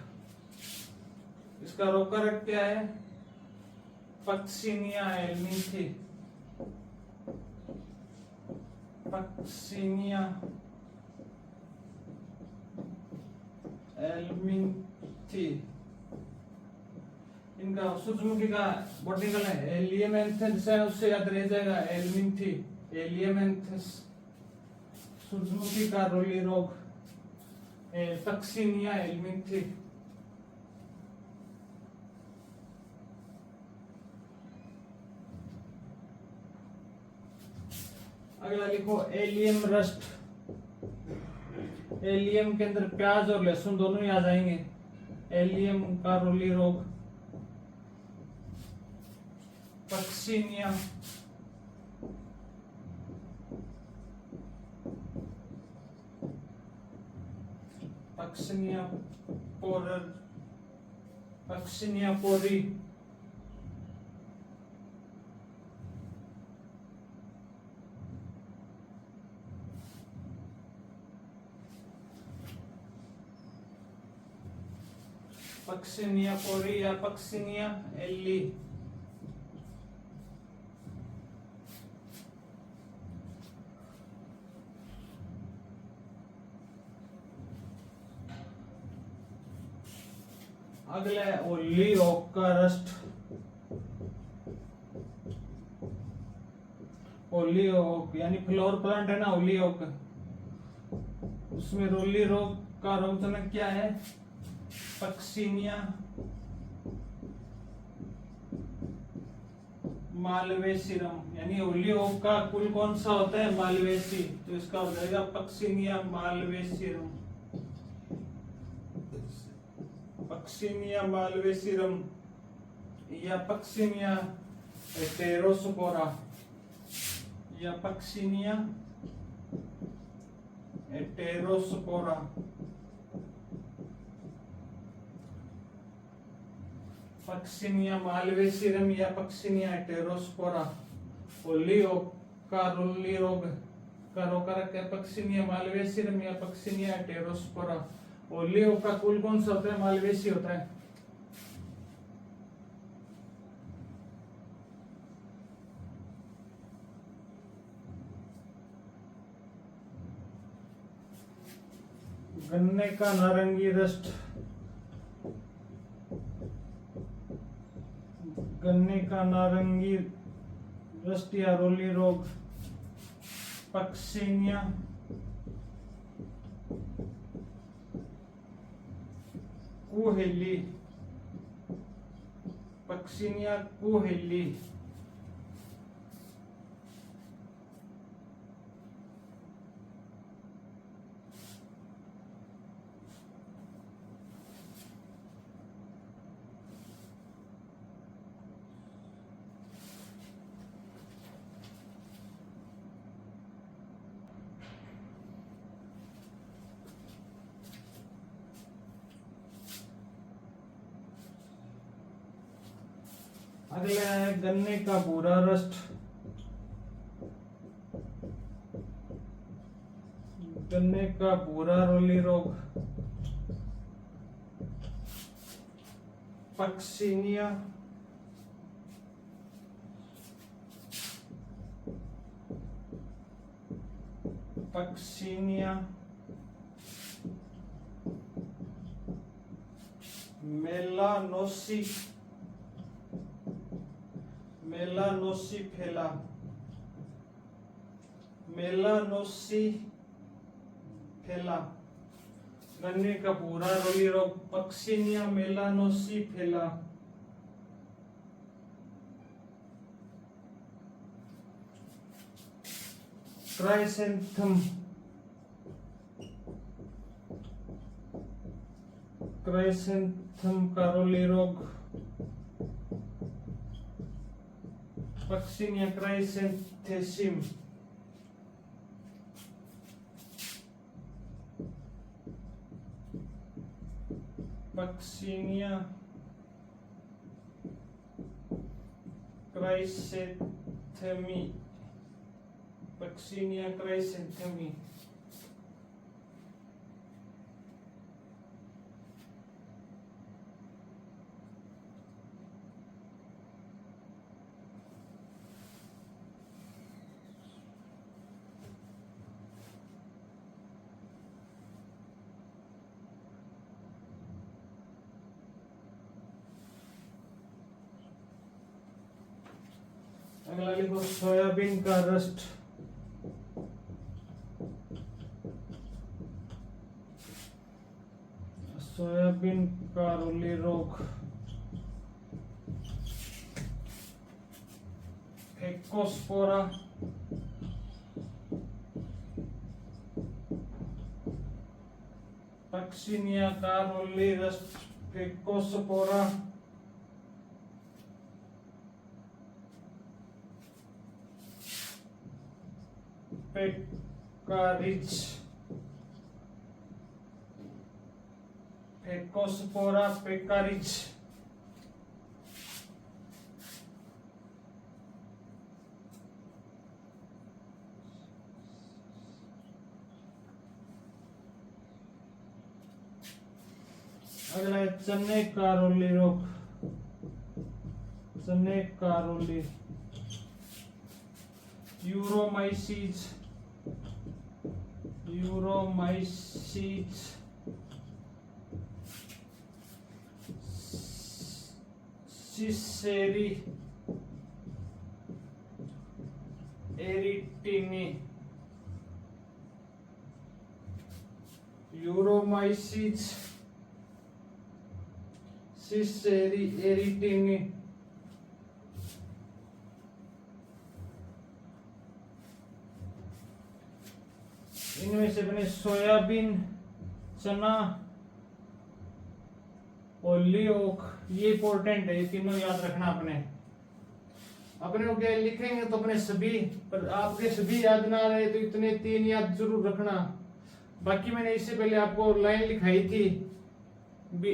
इसका रोग कारक क्या है? पक्सिनिया एल्मिंथी। पक्सिनिया एल्मिंथी। इनका सूरजमुखी का बॉटनिकल है एलियमेंथस है, उससे याद रह जाएगा एल्मिंथी, एलियमेंथस। सूरजमुखी का रोली रोग पक्सिनिया एल्मिंथी। अगला लिखो एलियम रस्ट। एलियम के अंदर प्याज और लहसुन दोनों ही आ जाएंगे। एलियम का रोली रोग पक्सिनिया। पक्सिनिया पोरर, पक्सिनिया पोरी। पक्सिनिया पोरी या पक्सिनिया एल्ली। अगला है ओली ओक का रस्ट। ओली ओक यानी फ्लोर प्लांट है ना, ओली ओक, उसमें रोली रोग का रोगजनक क्या है? पक्सिनिया मालवेसीरम। यानी ओली ओक का कुल कौन सा होता है? मालवेसी, तो इसका हो जाएगा पक्सिनिया मालवेसीरम। पक्सिनिया मालवेसीरम या पक्सिनिया एटेरोस्पोरा या पक्सिनिया एटेरोस्पोरा। पक्सिनिया मालवेसीरम या पक्सिनिया एटेरोस्पोरा। ओली ओक का रोली रोग का रोग कारक है पक्सिनिया मालवेसीरम या पक्सिनिया एटेरोस्पोरा। ओली ओक का कुल कौन सा होता है? मालवेसी होता है। गन्ने का नारंगी रस्ट। गन्ने का नारंगी रस्ट या रोली रोग पक्सिनिया कुहेली। पक्सिनिया कुहेली। अगला है गन्ने का भूरा रस्ट। गन्ने का भूरा रोली रोग, पक्सिनिया, पक्सिनिया, मेलानोसी, मेलानोसिफेला, मेलानोसिफेला, गन्ने का भूरा रोली रोग, पक्सिनिया मेलानोसिफेला। क्राइसेंथम, क्राइसेंथम का रोली रोग, पक्सिनिया क्राइसेंथेसिम, पक्सिनिया क्राइसेंथेमी, पक्सिनिया क्राइसेंथेमी। अगला लिखो सोयाबीन का रस्ट, सोयाबीन का रोली रोग, फेकोस्पोरा, पक्सिनिया का रोली रस्ट, फेकोस्पोरा, पेकारिज, फेकोस्पोरा पेकारिज। अगला है चने का रोली रोग, चने का रोली, यूरोमाइसीज, यूरोमाइसीज, सिसेरी एरिटिनी, यूरोमाइसीज, सिसेरी एरिटिनी। इनमें से बने सोयाबीन, चना, ओलियोक, ये इंपॉर्टेंट है, ये तीनों याद रखना अपने को क्या लिखेंगे तो अपने सभी, पर आपके सभी याद ना रहे तो इतने तीन याद जरूर रखना। बाकी मैंने इससे पहले आपको लाइन लिखाई थी,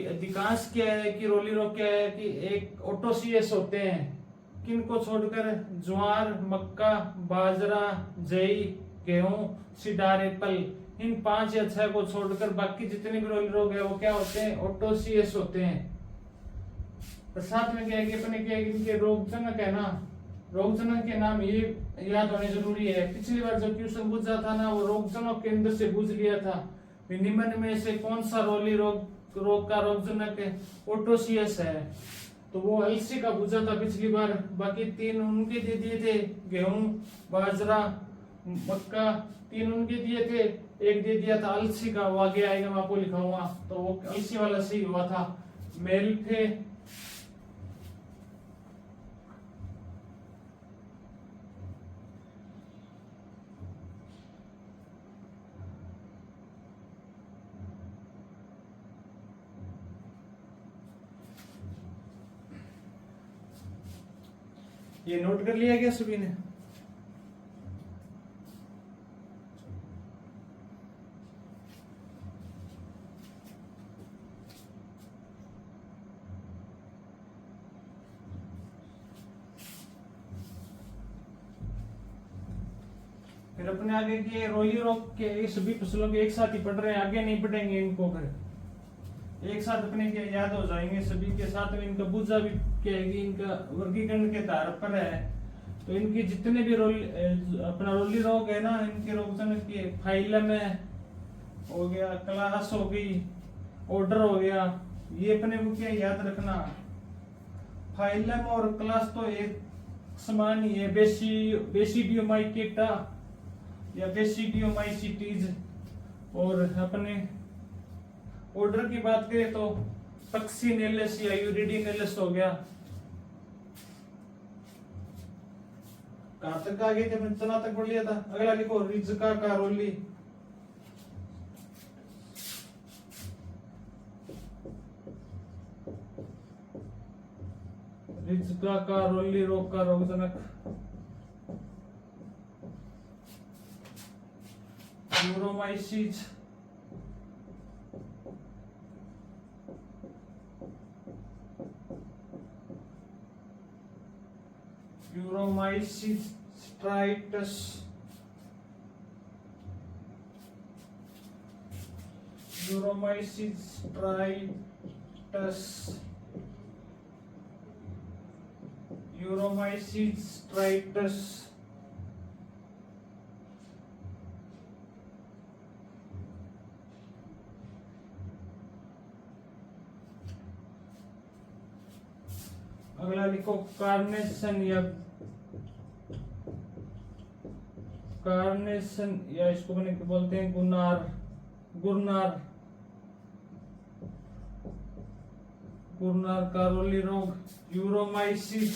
अधिकांश क्या है कि रोली रोग क्या है कि एक ओटोसीएस होते हैं, किनको छोड़कर ज्वार, मक्का, बाजरा, जई, गेहूं, सिडार, एप्पल, इन 5 या 6 को छोड़कर बाकी जितने भी रोली रोग है वो क्या होते हैं, ओटोसीएस होते हैं। और साथ में क्या है कि अपने क्या है कि इनके रोगजनक है ना, रोगजनक के नाम ये याद होने जरूरी है। पिछली बार जो क्वेश्चन पूछा था ना वो रोगजनक केंद्र से पूछ लिया था, निम्न में से कौन सा रोली रोग का रोगजनक ओटोसीएस है, तो वो अलसी का पूछा था पिछली बार। बाकी 3 उनके दे दिए थे, गेहूं, बाजरा, मक्का, 3 उनके दिए थे, एक दे दिया था अलसी का, वो आगे आएगा मैं आपको लिखाऊंगा, तो वो अलसी वाला सही हुआ था। मेल्फे, ये नोट कर लिया क्या सभी ने? फिर अपने आगे के रोली रोग के ये सभी फसलों के एक साथ ही पढ़ रहे हैं, आगे नहीं पढ़ेंगे इनको, फिर एक साथ अपने के याद हो जाएंगे सभी के साथ में। इनका बूझा भी कहेगी, इनका वर्गीकरण के आधार पर है। तो इनके जितने भी अपना रोली रोग है ना, इनके रोग के फाइलम है हो गया, क्लास हो गई, ऑर्डर हो गया, ये अपने को क्या याद रखना। फाइलम और क्लास तो एक समान ही है, बेसिडियोमाइकेटा या बेसिडियोमाइसिटीज। और अपने ऑर्डर की बात करें तो टक्सिनेलिस या यूरिडिनेलिस हो गया। कहां तक आगे थे, इतना तक पढ़ लिया था। अगला लिखो रिज्का कारोली। रिज्का कारोली रोग का रोगजनक यूरोमाइसिस, यूरोमाइसिस्ट्राइटस, यूरोमाइसिस्ट्राइटस, यूरोमाइसिस्ट्राइटस। अगला लिखो कार्नेशन या इसको बने बोलते हैं गुरनार कारोली रोग, यूरोमाइसिस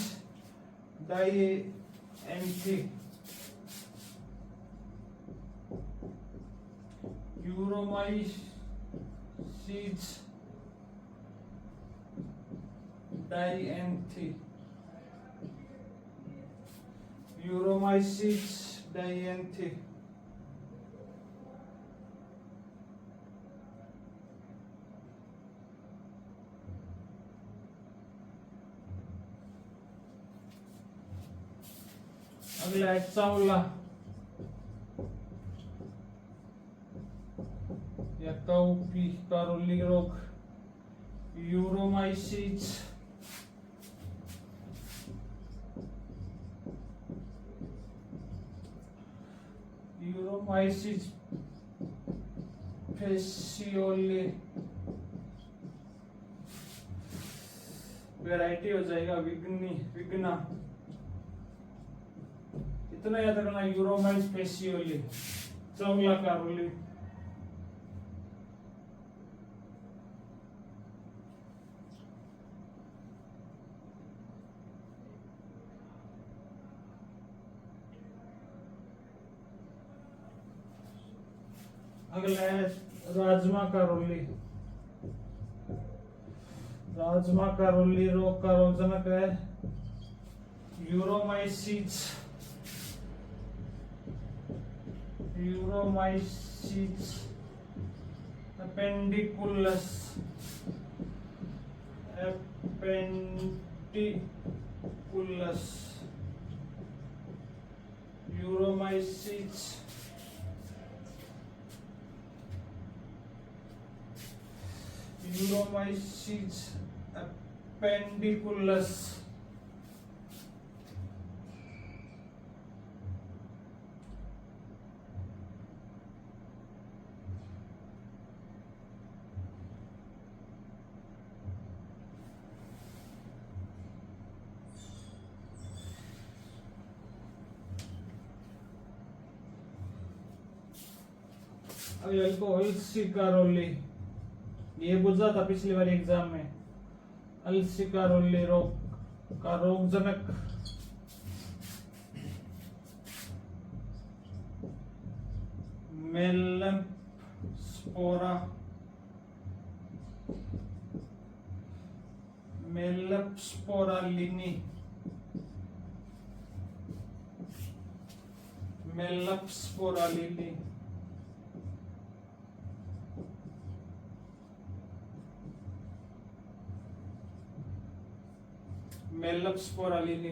डायेंथी, यूरोमाइसिस डायेंथी, यूरोमाइसिस डायेंथी। अगला है चावला या काउपी कारोली रोग, यूरोमाइसिस फेसियोली, वैरायटी हो जाएगा विग्ना। इतना याद रखना, यूरोमाइस फेसियोली, चावला कारोली। अगला है राजमा कारोली रोग का रोगजनक है यूरोमाइसिस अपेंडिकुलस, यूरोमाइसिस अपेंडिकुलस। अलसी कारोली, ये पूछा था पिछली बार एग्जाम में। अलसी कारोली रोग का रोगजनक मेलप्स्पोरालिनी, मेलप्स्पोरालिनी।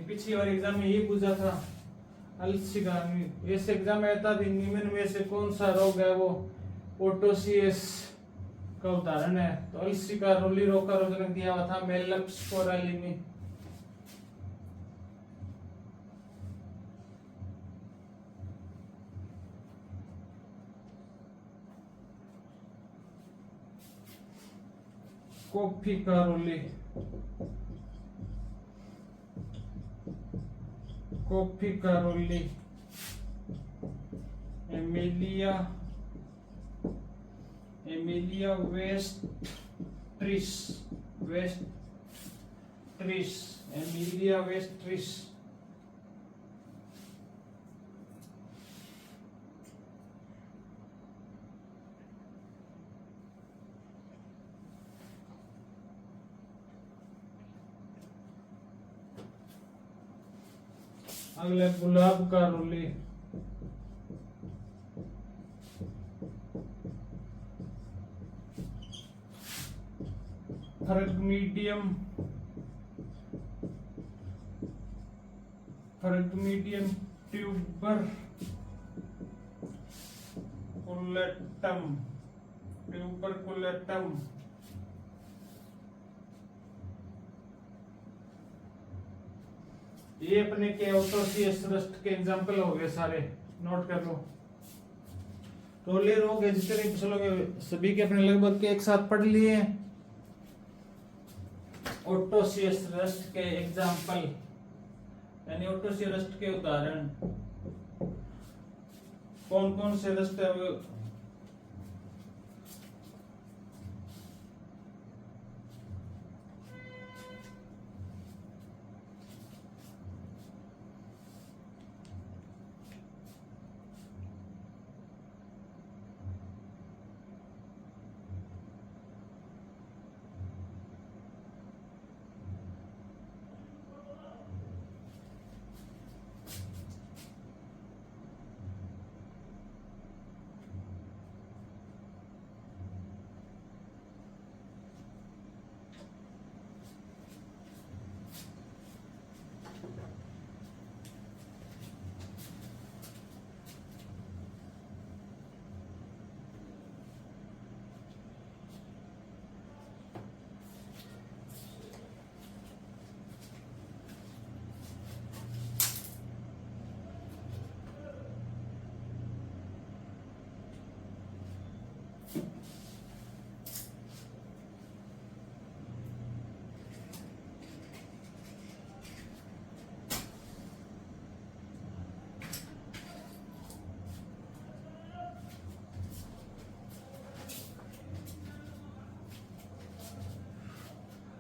पिछली बार एग्जाम में ये पूछा था। अल्सीगामी इस एग्जाम में आता भी निम्न में से कौन सा रोग है वो ओटोसियस का उदाहरण है। तो अलसी का रोली रोग का रोगजनक दिया हुआ था मेलप्सपोरालिमी। कॉफी का रोली कॉफी का रोली एमिलिया एमिलिया वेस्ट्रिस एमिलिया वेस्ट्रिस। अगले गुलाब का रोली फर्गमीडियम ट्यूबरकुलेटम। ये अपने के ओटोसियस रस्ट के एग्जांपल हो गए सारे, नोट कर लो। रोली रोग है जितने फसलों के सभी के अपने लगभग के एक साथ पढ़ लिए। ओटोसियस रस्ट के एग्जांपल यानी ओटोसियस रस्ट के उदाहरण कौन कौन से रस्ट है वो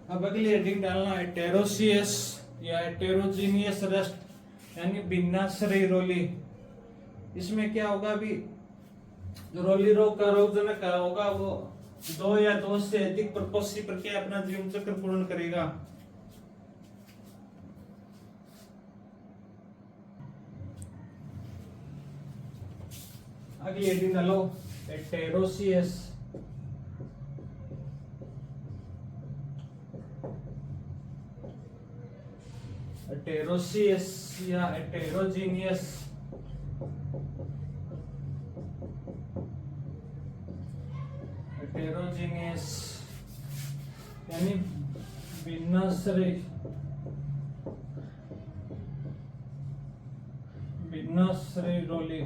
अब अगली हेडिंग डालना है हेटेरोसियस या हेटेरोजीनियस रस्ट यानी भिन्नाश्रयी रोली। इसमें क्या होगा अभी जो रोली रोग का रोगजनक होगा वो 2 या 2 से अधिक प्रकोष्ठी प्रक्रिया अपना जीवन चक्र पूर्ण करेगा। अगली हेडिंग डालो हेटेरोसियस हेटेरोसियस या हेटेरोजीनियस यानी भिन्नाश्रयी रोली।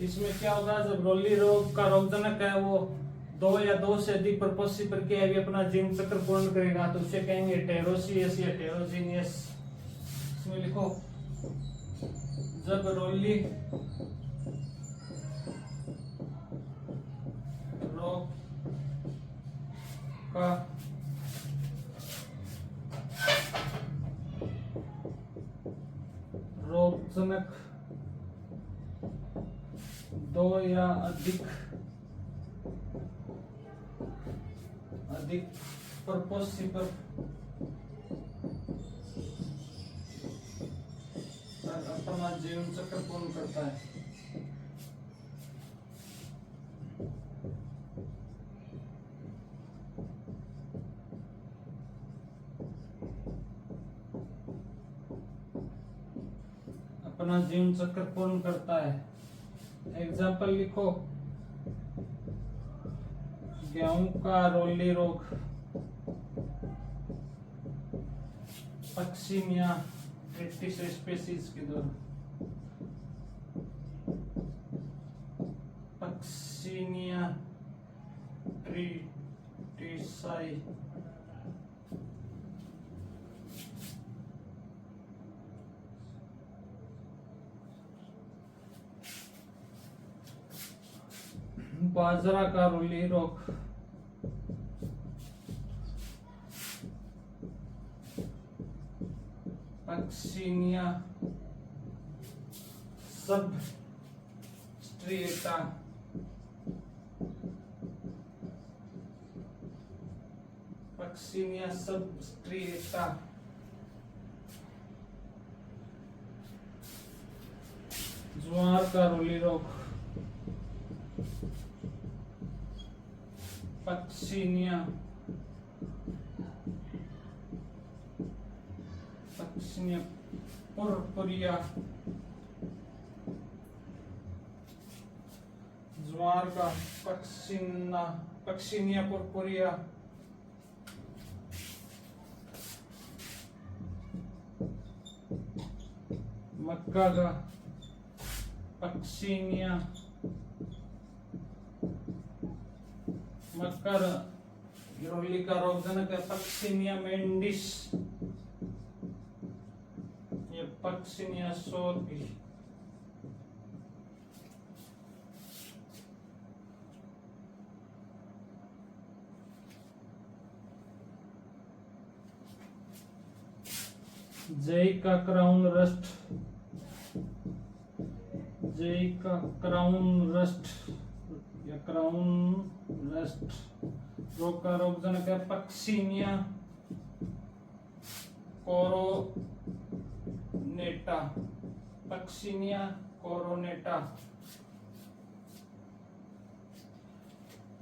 इसमें क्या होगा जब रोली रोग का रोगजनक है वो 2 या 2 से अधिक प्रकोष्ठी प्रक्रिया भी अपना जीवन चक्र पूर्ण करेगा तो उसे कहेंगे हेटेरोसियस या हेटेरोजीनियस। इसमें लिखो जब रोली रोग का रोगजनक 2 या अधिक प्रकोष्ठी पर अपना जीवन चक्र पूर्ण करता है। अपना जीवन चक्र पूर्ण करता है। एग्जाम्पल लिखो, गेहूं का रोली रोग, पक्सिनिया ट्रिटिस स्पेसीज के द्वारा, पक्सिनिया ट्रिटिसाई बाजरा का रोली रोग, पक्सिनिया सबस्ट्रिएटा, पक्सिनिया सबस्ट्रिएटा, ज्वार का रोली रोग, पक्सिनिया पुरपुरिया, ज्वार का पक्सिनिया पुरपुरिया, मक्का का पक्सिनिया, मकर रोली का रोगजनक है पक्सिनिया मेंडिस, ये पक्सिनिया सोरबी, जय का क्राउन रस्ट, जय का क्राउन रस्ट या क्राउन रस्ट रोग का रोगजनक है पक्सिनिया कोरोनेटा, पक्सिनिया कोरोनेटा।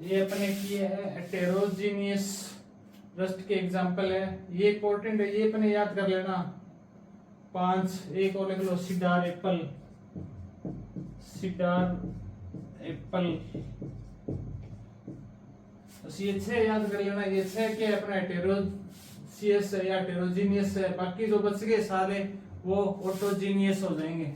ये अपने किए है हेटेरोजीनियस रस्ट के एग्जाम्पल है, ये इंपॉर्टेंट है, ये अपने याद कर लेना। 5 एक और लिख लो, सीडार एप्पल, सीडार एप्पल, ये 6 याद कर लेना। ये 6 के अपना हेटेरोजियस है या हेटेरोजीनियस है, बाकी जो बच गए सारे वो ऑटोजीनियस हो जाएंगे।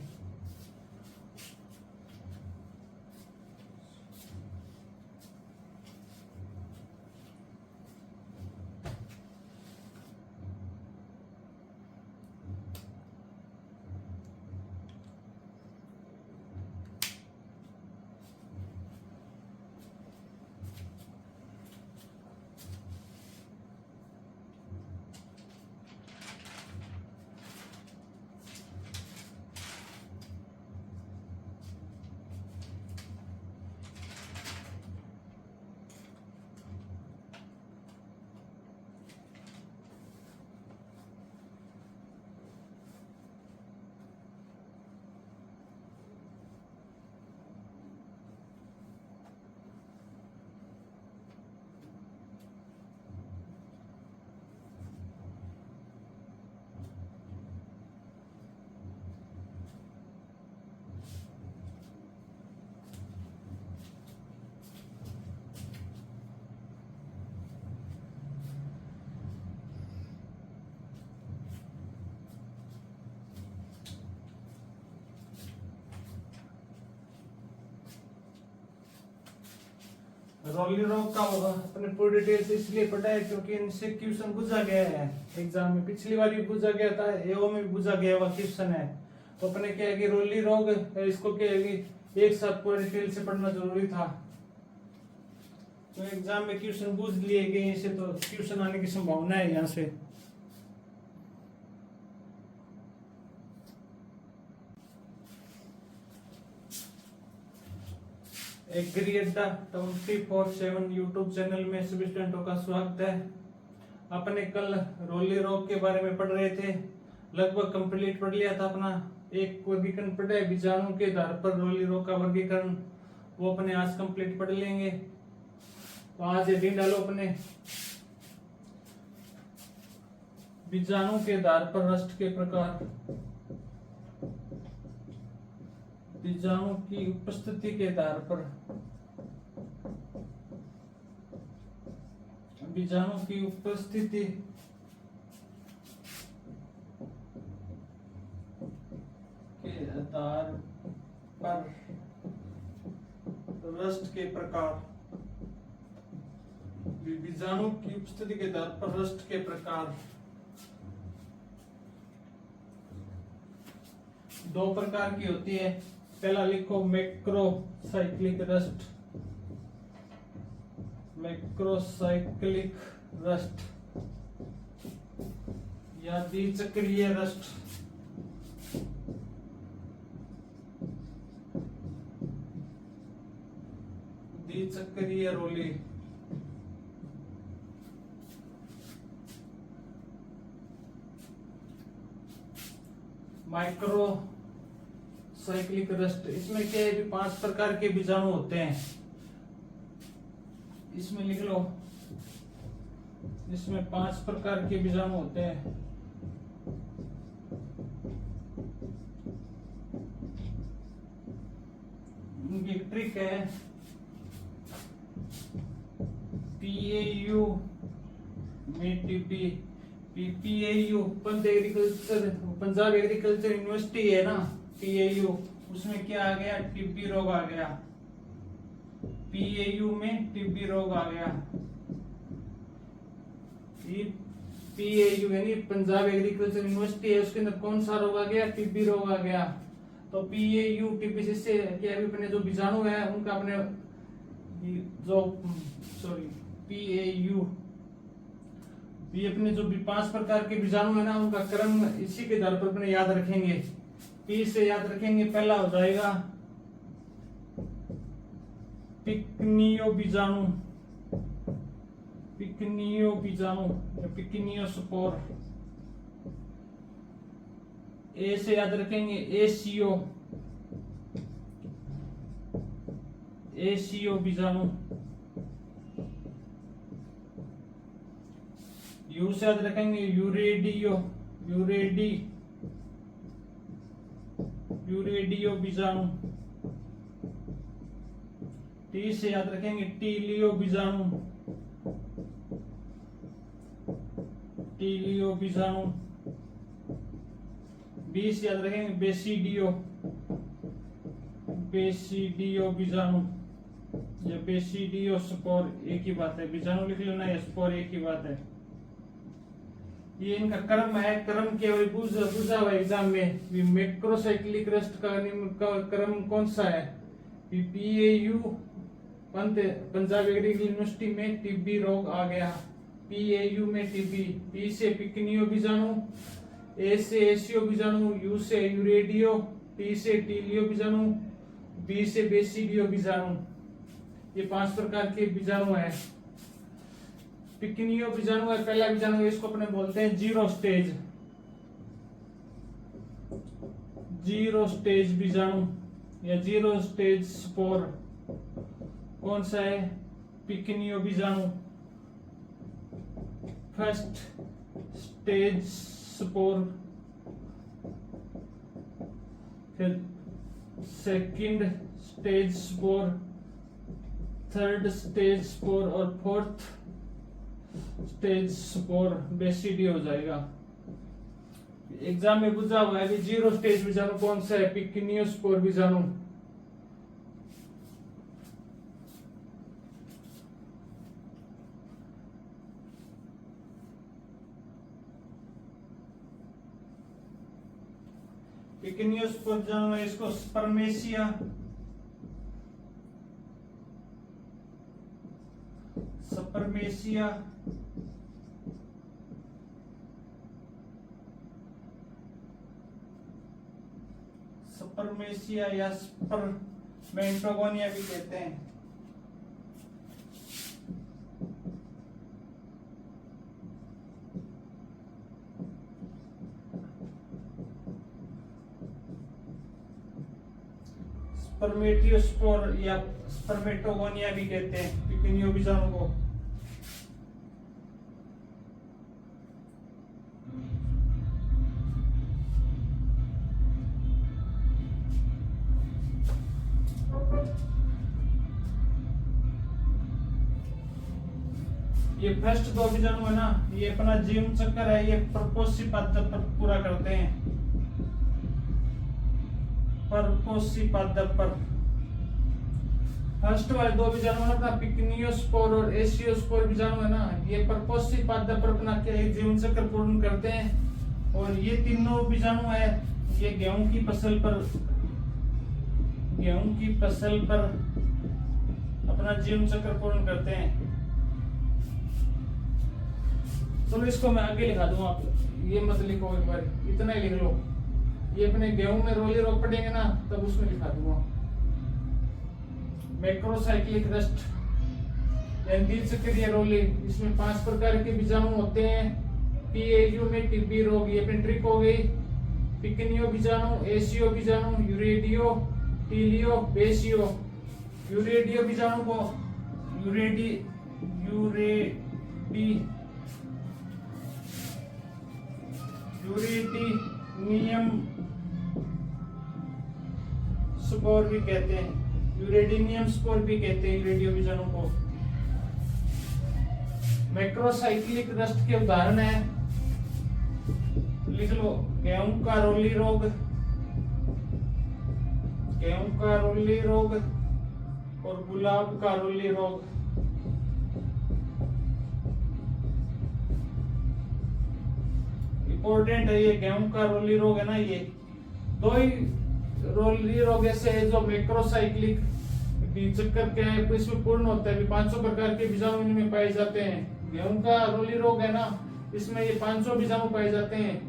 रोली रोग का अपने पूरी डिटेल्स इसलिए पढ़ा है क्योंकि इनसे क्वेश्चन पूछा गया है एग्जाम में, पिछली बार भी पूछा गया था, एओ में भी पूछा गया हुआ क्वेश्चन है। तो अपने क्या है कि रोली रोग इसको क्या है कि एक साथ पूरी डिटेल से पढ़ना जरूरी था, तो एग्जाम में क्वेश्चन पूछ लिए गए इसे, तो क्वेश्चन आने की संभावना है यहाँ से। एग्री अड्डा 24/7 यूट्यूब चैनल में सभी स्टूडेंटों का स्वागत है। अपने कल रोली रोग के बारे में पढ़ रहे थे, लगभग कंप्लीट पढ़ लिया था अपना। एक वर्गीकरण पढ़ा है बीजाणु के आधार पर रोली रोग का वर्गीकरण, वो अपने आज कंप्लीट पढ़ लेंगे। तो आज दिन डालो अपने बीजाणु के आधार पर रस्ट के प्रकार। बीजाणु की उपस्थिति के आधार पर बीजाणु की उपस्थिति के आधार पर रस्ट के प्रकार बीजाणु की उपस्थिति के आधार पर रस्ट के प्रकार दो प्रकार की होती है। पहला लिखो मैक्रोसाइक्लिक रस्ट, मैक्रोसाइक्लिक रस्ट या द्विचक्रीय रस्ट। द्विचक्रीय रोली, माइक्रो साइक्लिक रस्ट। इसमें क्या है, 5 प्रकार के बीजाणु होते हैं। इसमें लिख लो, इसमें 5 प्रकार के बीजाणु होते हैं। उनकी एक ट्रिक है, PAU में TP, PAU Punjab agriculture university है ना, PAU, उसमें क्या आ गया, टिब्बी रोग आ गया। PAU में टिब्बी रोग आ गया। ये PAU यानी पंजाब एग्रीकल्चर यूनिवर्सिटी है, उसके अंदर कौन सा रोग आ गया, टिब्बी रोग आ गया। तो PAU टिब्बी से क्या अपने जो बीजाणु है उनका अपने जो PAU ये अपने जो 5 प्रकार के बीजाणु है ना उनका क्रम इसी के आधार पर अपने याद रखेंगे। P से याद रखेंगे, पहला हो जाएगा पिकनियो बीजाणु, पिकनियो बीजाणु या पिकनियो स्पोर। A से याद रखेंगे एसियो, एसियो बीजाणु। U से याद रखेंगे यूरेडियो, यूरेडियो बीजाणु। T से याद रखेंगे टीलियो बीजाणु, टीलियो बीजाणु। B से याद रखेंगे बेसिडियो, बेसिडियो बीजाणु या बेसिडियो स्पोर। एक ही बात है, बीजाणु लिख लेना, या स्पोर एक ही बात है। ये इनका क्रम है, क्रम केवल पूछा हुआ एग्जाम में। मैक्रोसाइक्लिक रस्ट का क्रम कौन सा है, PAU पंजाब एग्रीकल्चर यूनिवर्सिटी में टिब्बी रोग आ गया। PAU में टिब्बी, P से पिकनियो बीजाणु, A से एसियो बीजाणु, U से यूरेडियो, T से टीलियो बीजाणु, B से बेसिडियो बीजाणु। ये 5 प्रकार के बीजाणु है। पिकनियो बीजाणु है पहला बीजाणु, इसको अपने बोलते हैं जीरो स्टेज, जीरो स्टेज बीजाणु या जीरो स्टेज स्पोर। कौन सा है, पिकनियो बीजाणु। फर्स्ट स्टेज स्पोर, फिर second stage spore, third stage spore और फोर्थ स्टेज स्पोर बेसिडियो हो जाएगा। एग्जाम में पूछा हुआ है कि जीरो स्टेज बीजाणु कौन सा है, पिकनियो स्पोर बीजाणु। पिकनियो स्पोर बीजाणु है, इसको स्पर्मेशिया, स्पर्मेशिया स्पर्मेशिया या स्पर्मेटोगोनिया भी कहते हैं। स्पर्मेटियोस्पोर या स्पर्मेटोगोनिया भी कहते हैं पिकनियो बीजाणु को। ये फर्स्ट दो बीजाणु है ना, ये अपना जीवन चक्र है, ये परपोषी पादप पर पूरा करते हैं, परपोषी पादप पर। फर्स्ट वाले दो बीजाणु है अपना पिकनियोस्पोर और एसियोस्पोर बीजाणु है ना, ये परपोषी पादप पर अपना क्या जीवन चक्र पूर्ण करते हैं। और ये तीनों बीजाणु है, ये गेहूं की फसल पर अपना जीवन चक्र पूर्ण करते हैं। चलो इसको मैं आगे लिखा दूंगा, आप ये मत लिखो, एक बार इतना ही लिख लो। ये अपने गेहूं में रोली रोग पड़ेंगे ना, तब उसमें लिखा दूंगा। मैक्रोसाइक्लिक रस्ट यानी द्विचक्रीय रोली, इसमें 5 प्रकार के बीजाणु होते हैं। पीएयू में टीबी रोग, ये पेंट्रिक हो गई। पिकनियो बीजाणु, एसियो बीजाणु, यूरेडियो, टीलियो, बेसियो। यूरेडियो बीजाणु को यूरेडिनियम स्पोर भी कहते हैं, यूरेडिनियम स्पोर भी कहते हैं यूरेडियो बीजाणु को। मैक्रोसाइक्लिक रस्ट के उदाहरण है, लिख लो, गेहूं का रोली रोग, और गुलाब का रोली रोग। इंपॉर्टेंट है ये गेहूं का रोली रोग है ना, ये दो ही रोली रोग ऐसे है जो मैक्रोसाइक्लिक चक्कर क्या है इसमें पूर्ण होता है। 500 प्रकार के बीजाणु इनमें पाए जाते हैं। गेहूं का रोली रोग है ना, इसमें ये 500 बीजाणु पाए जाते हैं।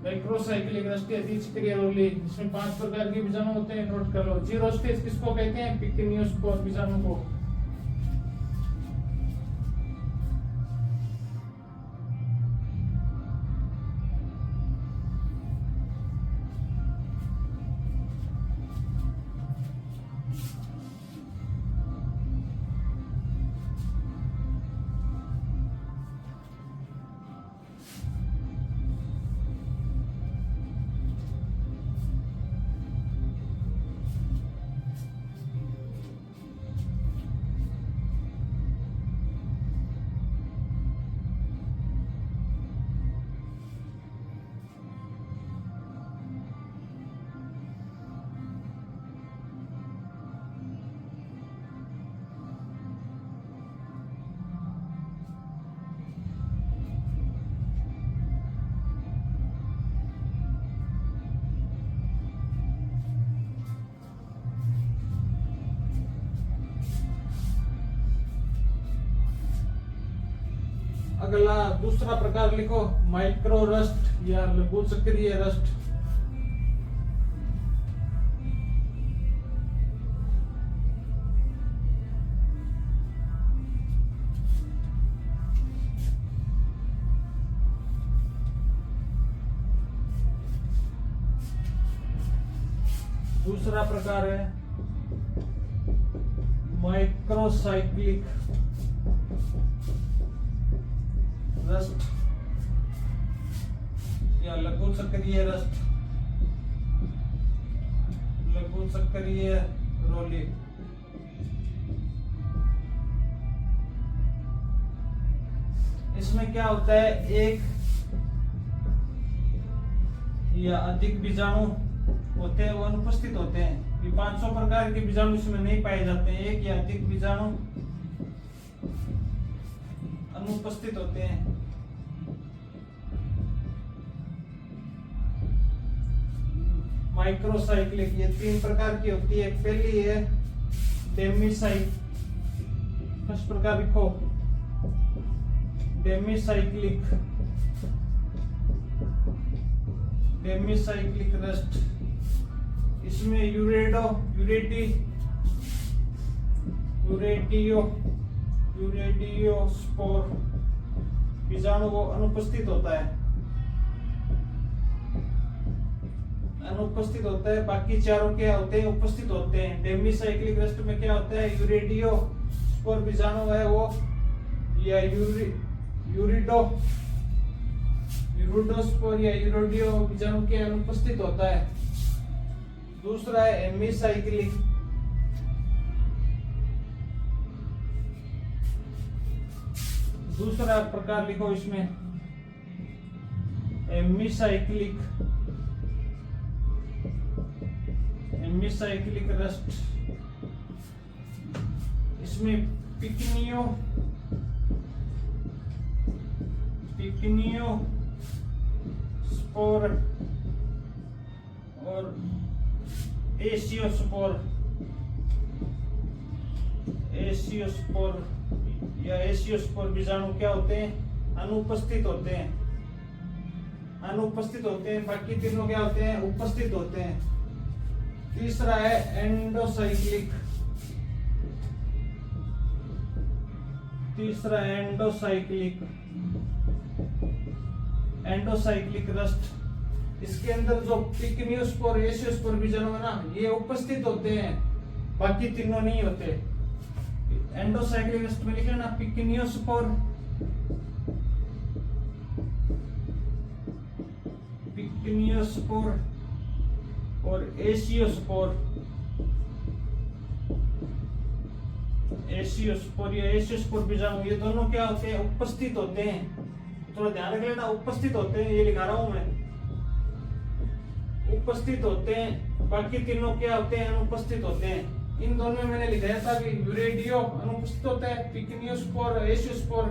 मैक्रोसाइक्लिक रस्ट या द्विचक्रीय रोली, इसमें 5 प्रकार के बीजाणु होते हैं, नोट कर लो। जीरो स्टेज किसको कहते हैं? पिकनियोस्पोर बीजाणु को। अगला दूसरा प्रकार लिखो, माइक्रो रस्ट या लघु चक्रीय रस्ट। दूसरा प्रकार है माइक्रोसाइक्लिक रस्ट या लघु चक्रीय रस्ट, लघु चक्रीय रोली। इसमें क्या होता है, एक या अधिक बीजाणु होते हैं, वो अनुपस्थित होते हैं। ये 500 प्रकार के बीजाणु इसमें नहीं पाए जाते हैं। एक या अधिक बीजाणु अनुपस्थित होते हैं। माइक्रोसाइक्लिक ये 3 प्रकार की होती है। पहली है डेमिसाइक, फर्स्ट प्रकार लिखो डेमिसाइक्लिक, डेमिसाइक्लिक रस्ट। इसमें यूरेडियोस्पोर बीजाणु वो अनुपस्थित होता है, बाकी चारों क्या होते हैं, उपस्थित होते हैं। डेमिसाइक्लिक रस्ट में क्या होता है, यूरेडियोस्पोर बीजाणु है वो, या यूरिडोस्पोर या यूरोडियो बीजाणु के अनुपस्थित होता है। दूसरा है हेमिसाइक्लिक, दूसरा प्रकार लिखो इसमें हेमिसाइक्लिक रस्ट। इसमें पिकनियो स्पोर और एशियोस्पोर बीजाणु क्या होते हैं? अनुपस्थित होते हैं। बाकी तीनों क्या होते हैं? उपस्थित होते हैं। तीसरा है एंडोसाइक्लिक रस्ट। इसके अंदर जो पिकनियोस्पोर एशियोस्पोर बीजाणु है ना, ये उपस्थित होते हैं, बाकी तीनों नहीं होते। एंडोसाइक्लिक रस्ट में लिखे ना पिकनियोस्पोर और एशियोस्पोर। या एशियोस्पोर बीजाणु ये दोनों क्या होते हैं? उपस्थित होते हैं। थोड़ा ध्यान रख लेना, उपस्थित होते हैं, ये लिखा रहा हूं मैं, उपस्थित होते हैं। बाकी तीनों क्या होते हैं? अनुपस्थित होते हैं। इन दोनों में मैंने लिखाया था कि यूरेडियो अनुपस्थित होता है, पिकनियोस्पोर एशियोस्पोर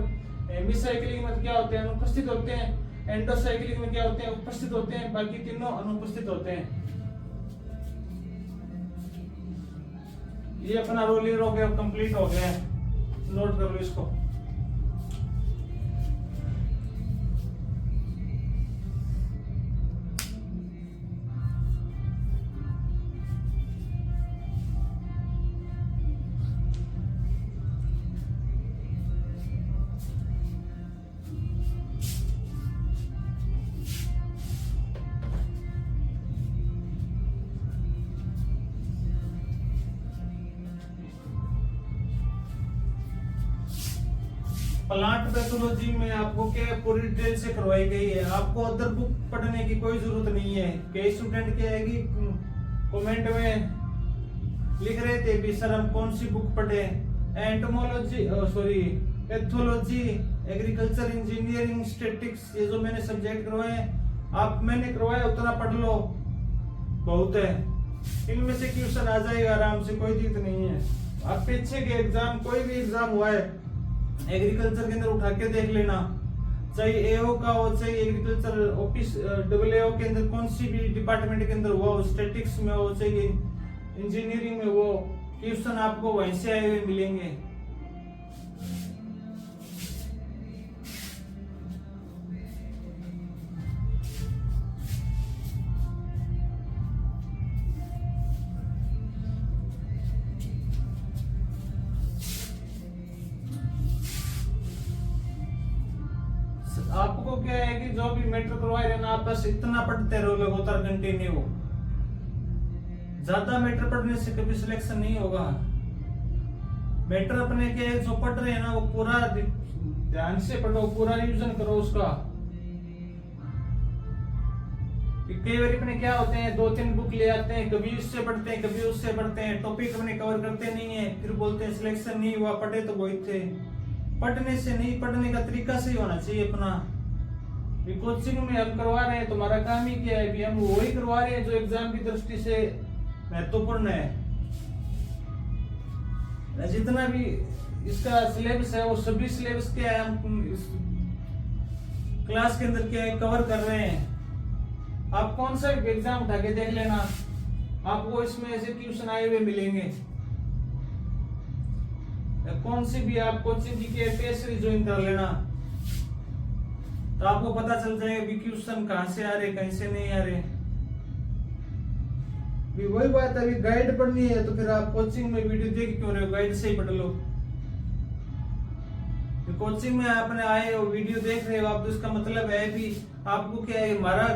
हेमिसाइक्लिक में क्या होते हैं? अनुपस्थित होते हैं। एंडोसाइक्लिक में क्या होते हैं? उपस्थित होते हैं। बाकी तीनों अनुपस्थित होते हैं। ये अपना रोल हो गया, कंप्लीट हो गया। नोट कर लो इसको। प्लांट पैथोलॉजी में आपको क्या पूरी डिटेल से करवाई गई है। आपको अदर बुक पढ़ने की कोई जरूरत नहीं है। कई स्टूडेंट क्या है कि कमेंट में लिख रहे थे भी सर हम कौन सी बुक पढ़े, पैथोलॉजी, एग्रीकल्चर इंजीनियरिंग, स्टैटिक्स, ये जो मैंने सब्जेक्ट करवाए आप मैंने करवाया उतना पढ़ लो, बहुत है। इनमें से क्वेश्चन आ जाएगा आराम से, कोई दिक्कत नहीं है। आप पीछे के एग्जाम, कोई भी एग्जाम हुआ है एग्रीकल्चर के अंदर उठा के देख लेना, चाहे एओ का हो, चाहे एग्रीकल्चर ऑफिस AAO के अंदर कौन सी भी डिपार्टमेंट के अंदर हुआ हो, स्टैटिक्स में हो, चाहे इंजीनियरिंग में हो, क्वेश्चन आपको वहीं से आए हुए मिलेंगे। आपको क्या है कि जो भी मैटर करवा रहे ना, आप बस इतना पढ़ते रहो लगातार कंटिन्यू। ज्यादा मैटर पढ़ने से कभी सिलेक्शन नहीं होगा। मैटर अपने के जो पढ़ रहे हैं ना वो पूरा ध्यान से पढ़ो, पूरा रिवीजन करो उसका। कई बार अपने क्या होते हैं 2-3 बुक ले आते हैं, कभी इससे पढ़ते हैं कभी उससे पढ़ते हैं, टॉपिक अपने कवर करते नहीं है, फिर बोलते हैं सिलेक्शन नहीं हुआ, पढ़े तो वही थे। पढ़ने से नहीं, पढ़ने का तरीका सही होना चाहिए अपना। कोचिंग में हम करवा रहे हैं, तुम्हारा काम ही क्या है भी हम वही करवा रहे हैं जो एग्जाम की दृष्टि से महत्वपूर्ण है। जितना भी इसका सिलेबस है वो सभी सिलेबस क्या है हम इस क्लास के अंदर क्या है कवर कर रहे हैं। आप कौन सा एग्जाम उठा के देख लेना, आपको इसमें ऐसे क्वेश्चन आए हुए मिलेंगे। कौन सी भी आप कोचिंग की टेस्ट सीरीज ज्वाइन कर लेना, तो आपको पता चल जाएगा भी क्वेश्चन कहां से आ रहे कहीं से नहीं आ रहे। भी वही बात है, अभी गाइड पढ़नी है तो फिर आप कोचिंग में वीडियो देख क्यों रहे हो, गाइड से ही पढ़ लो। तो कोचिंग में आपने आए हो वीडियो देख रहे हो आप, तो इसका मतलब है भी आपको क्या है, हमारा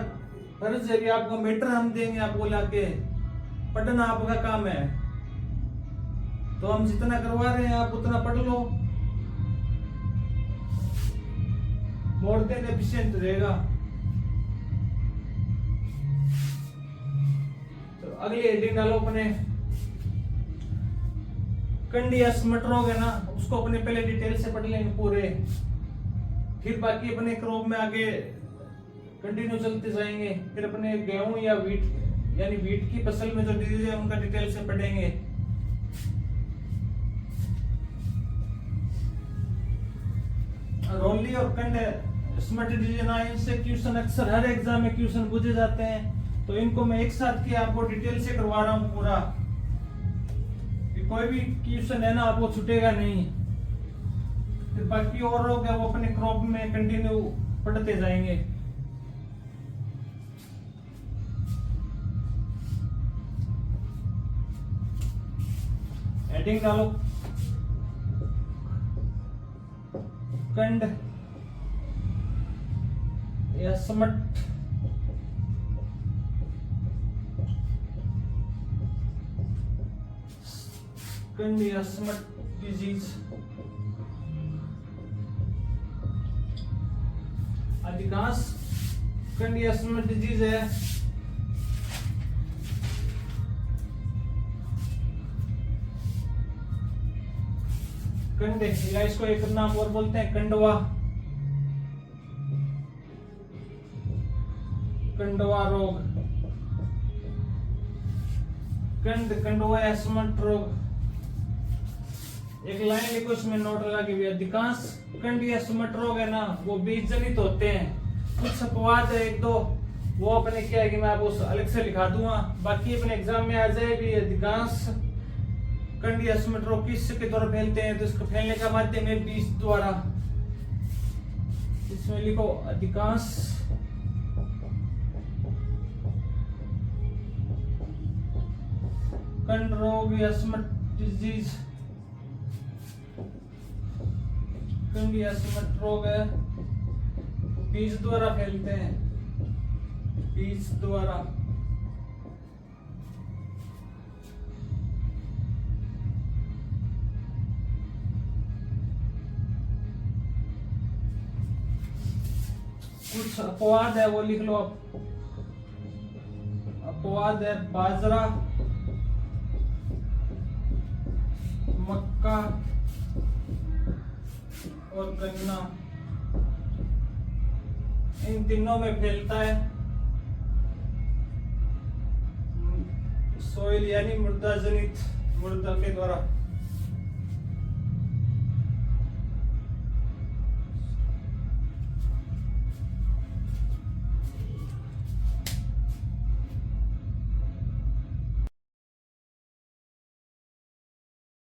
फर्ज है भी आपको मैटर हम देंगे, आपको लाके पढ़ना आपका काम है। तो हम जितना करवा रहे हैं आप उतना पढ़ लो, मोर देन एफिशिएंट रहेगा। तो अगली हेडिंग डालो अपने कंडियस मटर हो गए ना, उसको अपने पहले डिटेल से पढ़ लेंगे पूरे। फिर बाकी अपने क्रॉप में आगे कंटिन्यू चलते जाएंगे। फिर अपने गेहूं या वीट यानी वीट की फसल में जो डिजीज है उनका डिटेल से पढ़ेंगे। रोली और कंड स्मट डिजीज ना, इनसे क्वेश्चन अक्सर हर एग्जाम में क्वेश्चन पूछे जाते हैं, तो इनको मैं एक साथ के आपको डिटेल से करवा रहा हूँ पूरा, कोई भी क्वेश्चन है ना आपको छूटेगा नहीं। फिर बाकी और रोग है वो अपने क्रॉप में कंटिन्यू पढ़ते जाएंगे। हेडिंग डालो कंड या स्मट कंड या स्मट डिजीज। अधिकांश कंड या स्मट डिजीज है कंडे, या इसको एक नाम और बोलते हैं कंडवा, कंडवा रोग, कंडवा या स्मट रोग। एक लाइन लिखो इसमें नोट लगा के, अधिकांश कंड या स्मट रोग है ना वो बीज जनित होते हैं। कुछ अपवाद है एक दो, वो अपने क्या है कि मैं आपको अलग से लिखा दूंगा, बाकी अपने एग्जाम में आ जाए भी। अधिकांश कंड या स्मट रोग किसके द्वारा फैलते हैं, तो इसको फैलने का माध्यम है बीज द्वारा। इसमें लिखो अधिकांश कंड रोग या स्मट डिजीज, कंड या स्मट रोग है बीज द्वारा फैलते हैं, बीज द्वारा। कुछ अपवाद है वो लिख लो आप। अपवाद है बाजरा, मक्का और गन्ना, इन तीनों में फैलता है सोइल यानी मृदा जनित, मृदा के द्वारा।